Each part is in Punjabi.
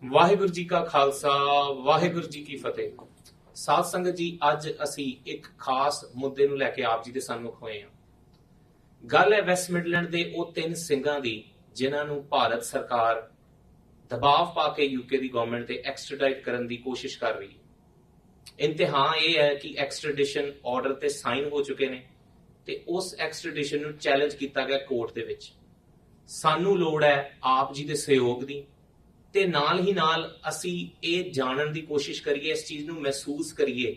ਵਾਹਿਗੁਰੂ ਜੀ ਕਾ ਖਾਲਸਾ ਵਾਹਿਗੁਰੂ ਜੀ ਕੀ ਫਤਿਹ। ਸਾਧ ਸੰਗਤ ਜੀ, ਅੱਜ ਅਸੀਂ ਇੱਕ ਖਾਸ ਮੁੱਦੇ ਨੂੰ ਲੈ ਕੇ ਆਪ ਜੀ ਦੇ ਸਨਮੁਖ ਹੋਏ ਹਾਂ। ਗੱਲ ਹੈ ਵੈਸਟ ਮਿਡਲੈਂਡ ਦੇ ਉਹ 3 ਸਿੰਘਾਂ ਦੀ ਜਿਨ੍ਹਾਂ ਨੂੰ ਭਾਰਤ ਸਰਕਾਰ ਦਬਾਅ ਪਾ ਕੇ ਯੂਕੇ ਦੀ ਗਵਰਨਮੈਂਟ ਤੇ ਐਕਸਟ੍ਰੈਡਾਈਟ ਕਰਨ ਦੀ ਕੋਸ਼ਿਸ਼ ਕਰ ਰਹੀ ਹੈ। ਇੰਤਹਾ ਇਹ ਹੈ ਕਿ ਐਕਸਟ੍ਰੈਡੀਸ਼ਨ ਆਰਡਰ ਤੇ ਸਾਈਨ ਹੋ ਚੁੱਕੇ ਨੇ ਤੇ ਉਸ ਐਕਸਟ੍ਰੈਡੀਸ਼ਨ ਨੂੰ ਚੈਲੰਜ ਕੀਤਾ ਗਿਆ ਕੋਰਟ ਦੇ ਵਿੱਚ। ਸਾਨੂੰ ਲੋੜ ਹੈ ਆਪ ਜੀ ਦੇ ਸਹਿਯੋਗ ਦੀ ਤੇ ਨਾਲ ਹੀ ਨਾਲ ਅਸੀਂ ਇਹ ਜਾਣਨ ਦੀ ਕੋਸ਼ਿਸ਼ ਕਰੀਏ, ਇਸ ਚੀਜ਼ ਨੂੰ ਮਹਿਸੂਸ ਕਰੀਏ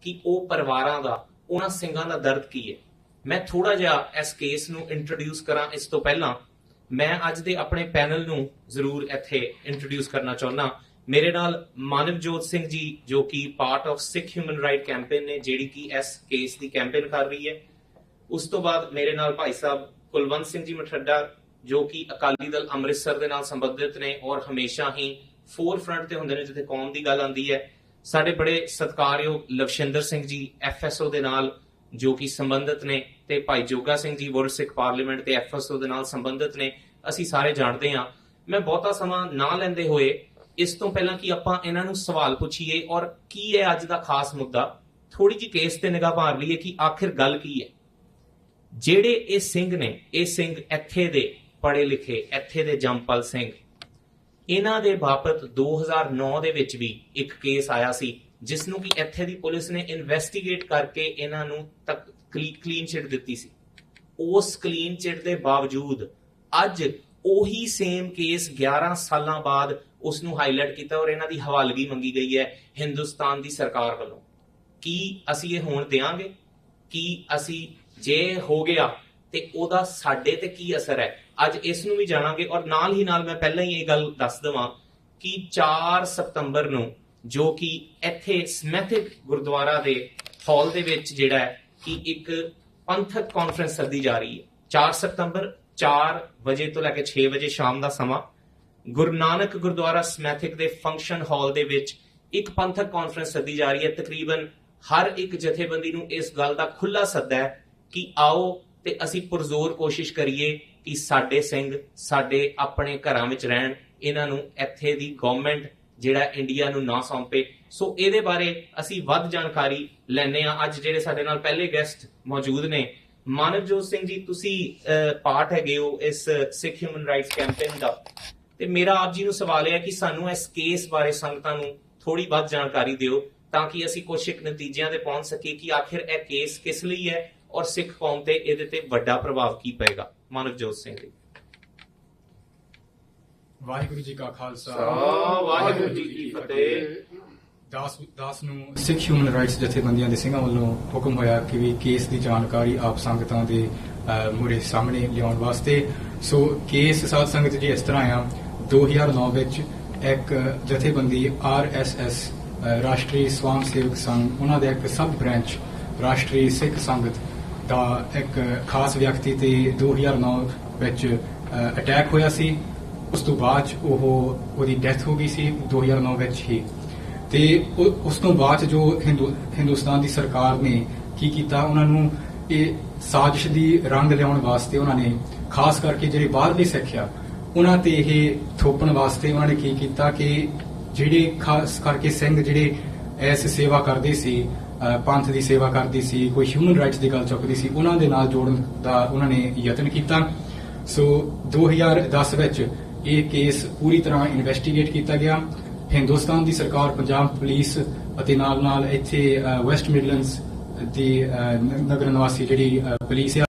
ਕਿ ਉਹ ਪਰਿਵਾਰਾਂ ਦਾ, ਉਹਨਾਂ ਸਿੰਘਾਂ ਦਾ ਦਰਦ ਕੀ ਹੈ। ਮੈਂ ਥੋੜਾ ਜਿਹਾ ਇਸ ਕੇਸ ਨੂੰ ਇੰਟਰੋਡਿਊਸ ਕਰਾਂ ਇਸ ਤੋਂ ਪਹਿਲਾਂ ਮੈਂ ਅੱਜ ਦੇ ਆਪਣੇ ਪੈਨਲ ਨੂੰ ਜ਼ਰੂਰ ਇੱਥੇ ਇੰਟਰੋਡਿਊਸ ਕਰਨਾ ਚਾਹੁੰਦਾ। ਮੇਰੇ ਨਾਲ ਮਾਨਵਜੋਤ ਸਿੰਘ ਜੀ ਜੋ ਕਿ part of Sikh human right campaign ਨੇ, ਜਿਹੜੀ ਕਿ ਇਸ ਕੇਸ ਦੀ ਕੈਂਪੇਨ ਕਰ ਰਹੀ ਹੈ। ਉਸ ਤੋਂ ਬਾਅਦ ਮੇਰੇ ਨਾਲ ਭਾਈ ਸਾਹਿਬ ਕੁਲਵੰਤ ਸਿੰਘ ਜੀ ਮਠੱਡਾ ਜੋ ਕਿ ਅਕਾਲੀ ਦਲ ਅੰਮ੍ਰਿਤਸਰ ਦੇ ਨਾਲ ਸੰਬੰਧਿਤ ਨੇ ਔਰ ਹਮੇਸ਼ਾ ਹੀ ਫੋਰ ਫਰੰਟ ਤੇ ਹੁੰਦੇ ਨੇ ਜਿੱਥੇ ਕੌਮ ਦੀ ਗੱਲ ਆਉਂਦੀ ਹੈ। ਸਾਡੇ ਬੜੇ ਸਤਿਕਾਰਯੋਗ ਲਵਸ਼ਿੰਦਰ ਸਿੰਘ ਜੀ FSO ਦੇ ਨਾਲ ਜੋ ਕਿ ਸੰਬੰਧਿਤ ਨੇ, ਤੇ ਭਾਈ ਜੋਗਾ ਸਿੰਘ ਜੀ ਵਰਲਡ ਸਿੱਖ ਪਾਰਲੀਮੈਂਟ ਤੇ FSO ਦੇ ਨਾਲ ਸੰਬੰਧਿਤ ਨੇ। ਅਸੀਂ ਸਾਰੇ ਜਾਣਦੇ ਹਾਂ। ਮੈਂ ਬਹੁਤਾ ਸਮਾਂ ਨਾ ਲੈਂਦੇ ਹੋਏ ਇਸ ਤੋਂ ਪਹਿਲਾਂ ਕਿ ਆਪਾਂ ਇਹਨਾਂ ਨੂੰ ਸਵਾਲ ਪੁੱਛੀਏ ਔਰ ਕੀ ਹੈ ਅੱਜ ਦਾ ਖਾਸ ਮੁੱਦਾ, ਥੋੜੀ ਜਿਹੀ ਕੇਸ ਤੇ ਨਿਗਾਹ ਮਾਰ ਲਈਏ ਕਿ ਆਖਿਰ ਗੱਲ ਕੀ ਹੈ। ਜਿਹੜੇ ਇਹ ਸਿੰਘ ਨੇ, ਇਹ ਸਿੰਘ ਇੱਥੇ ਦੇ ਪੜ੍ਹੇ ਲਿਖੇ, ਇੱਥੇ ਦੇ ਜੰਮਪਲ ਸਿੰਘ, ਇਹਨਾਂ ਦੇ ਬਾਬਤ 2009 ਦੇ ਵਿੱਚ ਵੀ ਇੱਕ ਕੇਸ ਆਇਆ ਸੀ ਜਿਸ ਨੂੰ ਕਿ ਇੱਥੇ ਦੀ ਪੁਲਿਸ ਨੇ ਇਨਵੈਸਟੀਗੇਟ ਕਰਕੇ ਇਹਨਾਂ ਨੂੰ ਤੱਕ ਕਲੀਨ ਚਿੱਟ ਦਿੱਤੀ ਸੀ। ਉਸ ਕਲੀਨ ਚਿੱਟ ਦੇ ਬਾਵਜੂਦ ਅੱਜ ਉਹੀ ਸੇਮ ਕੇਸ 11 ਸਾਲਾਂ ਬਾਅਦ ਉਸ ਨੂੰ ਹਾਈਲਾਈਟ ਕੀਤਾ ਔਰ ਇਹਨਾਂ ਦੀ ਹਵਾਲਗੀ ਮੰਗੀ ਗਈ ਹੈ ਹਿੰਦੁਸਤਾਨ ਦੀ ਸਰਕਾਰ ਵੱਲੋਂ। ਕੀ ਅਸੀਂ ਇਹ ਹੋਣ ਦੇਵਾਂਗੇ? ਕੀ ਅਸੀਂ ਜੇ ਹੋ ਗਿਆ ਤੇ ਉਹਦਾ ਸਾਡੇ ਤੇ ਕੀ ਅਸਰ ਹੈ, ਅੱਜ ਇਸ ਨੂੰ ਵੀ ਜਾਣਾਂਗੇ। ਔਰ ਨਾਲ ਹੀ ਨਾਲ ਮੈਂ ਪਹਿਲਾਂ ਹੀ ਇਹ ਗੱਲ ਦੱਸ ਦੇਵਾਂ ਕਿ 4 ਸਤੰਬਰ ਨੂੰ ਜੋ ਕਿ ਇੱਥੇ ਸਮੈਥਿਕ ਗੁਰਦੁਆਰਾ ਦੇ ਹਾਲ ਦੇ ਵਿੱਚ ਜਿਹੜਾ ਹੈ ਕਿ ਇੱਕ ਪੰਥਕ ਕਾਨਫਰੰਸ ਸੱਦੀ ਜਾ ਰਹੀ ਹੈ। 4 ਸਤੰਬਰ 4 ਵਜੇ ਤੋਂ ਲੈ ਕੇ 6 ਵਜੇ ਸ਼ਾਮ ਦਾ ਸਮਾਂ ਗੁਰੂ ਨਾਨਕ ਗੁਰਦੁਆਰਾ ਸਮੈਥਿਕ ਦੇ ਫੰਕਸ਼ਨ ਹਾਲ ਦੇ ਵਿੱਚ ਇੱਕ ਪੰਥਕ ਕਾਨਫਰੰਸ ਸੱਦੀ ਜਾ ਰਹੀ ਹੈ। ਤਕਰੀਬਨ ਹਰ ਇੱਕ ਜਥੇਬੰਦੀ ਨੂੰ ਇਸ ਗੱਲ ਦਾ ਖੁੱਲਾ ਸੱਦਾ ਹੈ ਕਿ ਆਓ ਤੇ ਅਸੀਂ ਪੁਰਜ਼ੋਰ ਕੋਸ਼ਿਸ਼ ਕਰੀਏ ਕਿ ਸਾਡੇ ਸਿੰਘ ਸਾਡੇ ਆਪਣੇ ਘਰਾਂ ਵਿੱਚ ਰਹਿਣ, ਇਹਨਾਂ ਨੂੰ ਇੱਥੇ ਦੀ ਗਵਰਨਮੈਂਟ ਜਿਹੜਾ ਇੰਡੀਆ ਨੂੰ ਨਾ ਸੌਂਪੇ। ਸੋ ਇਹਦੇ ਬਾਰੇ ਅਸੀਂ ਵੱਧ ਜਾਣਕਾਰੀ ਲੈਣੇ ਆ। ਅੱਜ ਜਿਹੜੇ ਸਾਡੇ ਨਾਲ ਪਹਿਲੇ ਗੈਸਟ ਮੌਜੂਦ ਨੇ, ਮਾਨਵਜੋਤ ਸਿੰਘ ਜੀ, ਤੁਸੀਂ ਪਾਰਟ ਹੈਗੇ ਹੋ ਇਸ ਸਿੱਖ ਹਿਊਮਨ ਰਾਈਟਸ ਕੈਂਪੇਨ ਦਾ, ਤੇ ਮੇਰਾ ਆਪ ਜੀ ਨੂੰ ਸਵਾਲ ਹੈ ਕਿ ਸਾਨੂੰ ਇਸ ਕੇਸ ਬਾਰੇ ਸੰਗਤਾਂ ਨੂੰ ਥੋੜੀ ਵੱਧ ਜਾਣਕਾਰੀ ਦਿਓ ਤਾਂ ਕਿ ਅਸੀਂ ਕੁਝ ਇੱਕ ਨਤੀਜਿਆਂ ਤੇ ਪਹੁੰਚ ਸਕੀਏ ਕਿ ਆਖਿਰ ਇਹ ਕੇਸ ਕਿਸ ਲਈ ਹੈ ਔਰ ਸਿੱਖ ਕੌਮ ਤੇ ਇਹਦੇ ਤੇ ਵੱਡਾ ਪ੍ਰਭਾਵ ਕੀ ਪਏਗਾ। ਮਾਨਵਜੋਤ ਸਿੰਘ ਜੀ। ਵਾਹਿਗੁਰੂ ਜੀ ਕਾ ਖਾਲਸਾ ਵਾਹਿਗੁਰੂ ਜੀ ਕੀ ਫਤਿਹ। ਦਾਸ ਨੂੰ ਸਿੱਖ ਹਿਊਮਨ ਰਾਈਟਸ ਜਥੇਬੰਦੀਆਂ ਦੇ ਸਿੰਘਾਂ ਵੱਲੋਂ ਹੁਕਮ ਹੋਇਆ ਕਿ ਵੀ ਕੇਸ ਦੀ ਜਾਣਕਾਰੀ ਆਪ ਸੰਗਤਾਂ ਦੇ ਮੂਹਰੇ ਸਾਹਮਣੇ ਲਿਆਉਣ ਵਾਸਤੇ। ਸੋ ਕੇਸ ਸਾਧ ਸੰਗਤ ਜੀ ਇਸ ਤਰ੍ਹਾਂ ਆ, 2009 ਵਿੱਚ ਇੱਕ ਜਥੇਬੰਦੀ RSS ਰਾਸ਼ਟਰੀ ਸਵੈਮ ਸੇਵਕ ਸੰਘ, ਉਹਨਾਂ ਦੇ ਇੱਕ ਸਬ ਬ੍ਰਾਂਚ ਰਾਸ਼ਟਰੀ ਸਿੱਖ ਸੰਗਤ ਦਾ ਇੱਕ ਖਾਸ ਵਿਅਕਤੀ ਤੇ 2009 ਵਿੱਚ ਅਟੈਕ ਹੋਇਆ ਸੀ। ਉਸ ਤੋਂ ਬਾਅਦ ਉਹਦੀ ਡੈਥ ਹੋ ਗਈ ਸੀ 2009 ਵਿੱਚ ਹੀ। ਤੇ ਉਸ ਤੋਂ ਬਾਅਦ ਜੋ ਹਿੰਦੁਸਤਾਨ ਦੀ ਸਰਕਾਰ ਨੇ ਕੀ ਕੀਤਾ, ਉਹਨਾਂ ਨੂੰ ਇਹ ਸਾਜ਼ਿਸ਼ ਦੀ ਰੰਗ ਲਿਆਉਣ ਵਾਸਤੇ ਉਹਨਾਂ ਨੇ ਖਾਸ ਕਰਕੇ ਜਿਹੜੇ ਬਾਹਰਲੇ ਸਿੱਖ ਆ ਉਹਨਾਂ ਤੇ ਇਹ ਥੋਪਣ ਵਾਸਤੇ ਉਹਨਾਂ ਨੇ ਕੀ ਕੀਤਾ ਕਿ ਜਿਹੜੇ ਖਾਸ ਕਰਕੇ ਸਿੰਘ ਜਿਹੜੇ ਇਸ ਸੇਵਾ ਕਰਦੇ ਸੀ, ਪੰਥ ਦੀ ਸੇਵਾ ਕਰਦੀ ਸੀ, ਕੋਈ ਹਿਊਮਨ ਰਾਈਟਸ ਦੀ ਗੱਲ ਚੁੱਕਦੀ ਸੀ, ਉਹਨਾਂ ਦੇ ਨਾਲ ਜੋੜਨ ਦਾ ਉਹਨਾਂ ਨੇ ਯਤਨ ਕੀਤਾ। ਸੋ 2010 ਵਿੱਚ ਇਹ ਕੇਸ ਪੂਰੀ ਤਰ੍ਹਾਂ ਇਨਵੈਸਟੀਗੇਟ ਕੀਤਾ ਗਿਆ। ਹਿੰਦੁਸਤਾਨ ਦੀ ਸਰਕਾਰ, ਪੰਜਾਬ ਪੁਲਿਸ ਅਤੇ ਨਾਲ ਨਾਲ ਇੱਥੇ ਵੈਸਟ ਮਿਡਲੈਂਡਸ ਦੀ ਨਗਰ ਨਿਵਾਸੀ ਜਿਹੜੀ ਪੁਲਿਸ ਆ,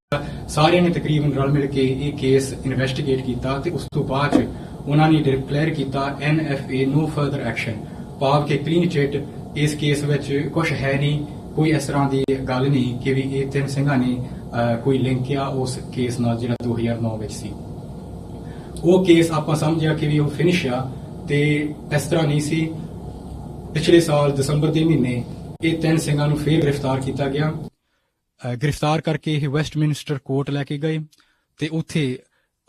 ਸਾਰਿਆਂ ਨੇ ਤਕਰੀਬਨ ਰਲ ਮਿਲ ਕੇ ਇਹ ਕੇਸ ਇਨਵੈਸਟੀਗੇਟ ਕੀਤਾ ਤੇ ਉਸ ਤੋਂ ਬਾਅਦ ਉਹਨਾਂ ਨੇ ਡਿਕਲੇਅਰ ਕੀਤਾ NFA ਨੋ ਫਰਦਰ ਐਕਸ਼ਨ, ਭਾਵ ਕਿ ਕਲੀਨ ਚਿੱਟ ਇਸ ਕੇਸ ਵਿੱਚ ਕੁਝ ਹੈ ਨਹੀਂ, ਕੋਈ ਇਸ ਤਰ੍ਹਾਂ ਦੀ ਗੱਲ ਨਹੀਂ ਕਿ ਵੀ ਇਹ 3 ਸਿੰਘਾਂ ਨੇ ਕੋਈ ਲਿੰਕ ਆ ਉਸ ਕੇਸ ਨਾਲ ਜਿਹੜਾ 2009 ਵਿੱਚ ਸੀ। ਉਹ ਕੇਸ ਆਪਾਂ ਸਮਝਿਆ ਕਿ ਵੀ ਉਹ ਫਿਨਿਸ਼ ਆ, ਤੇ ਇਸ ਤਰ੍ਹਾਂ ਨਹੀਂ ਸੀ। ਪਿਛਲੇ ਸਾਲ ਦਸੰਬਰ ਦੇ ਮਹੀਨੇ ਇਹ 3 ਸਿੰਘਾਂ ਨੂੰ ਫੇਰ ਗ੍ਰਿਫਤਾਰ ਕੀਤਾ ਗਿਆ। ਗ੍ਰਿਫਤਾਰ ਕਰਕੇ ਇਹ ਵੈਸਟਮਿਨਸਟਰ ਕੋਰਟ ਲੈ ਕੇ ਗਏ ਤੇ ਉੱਥੇ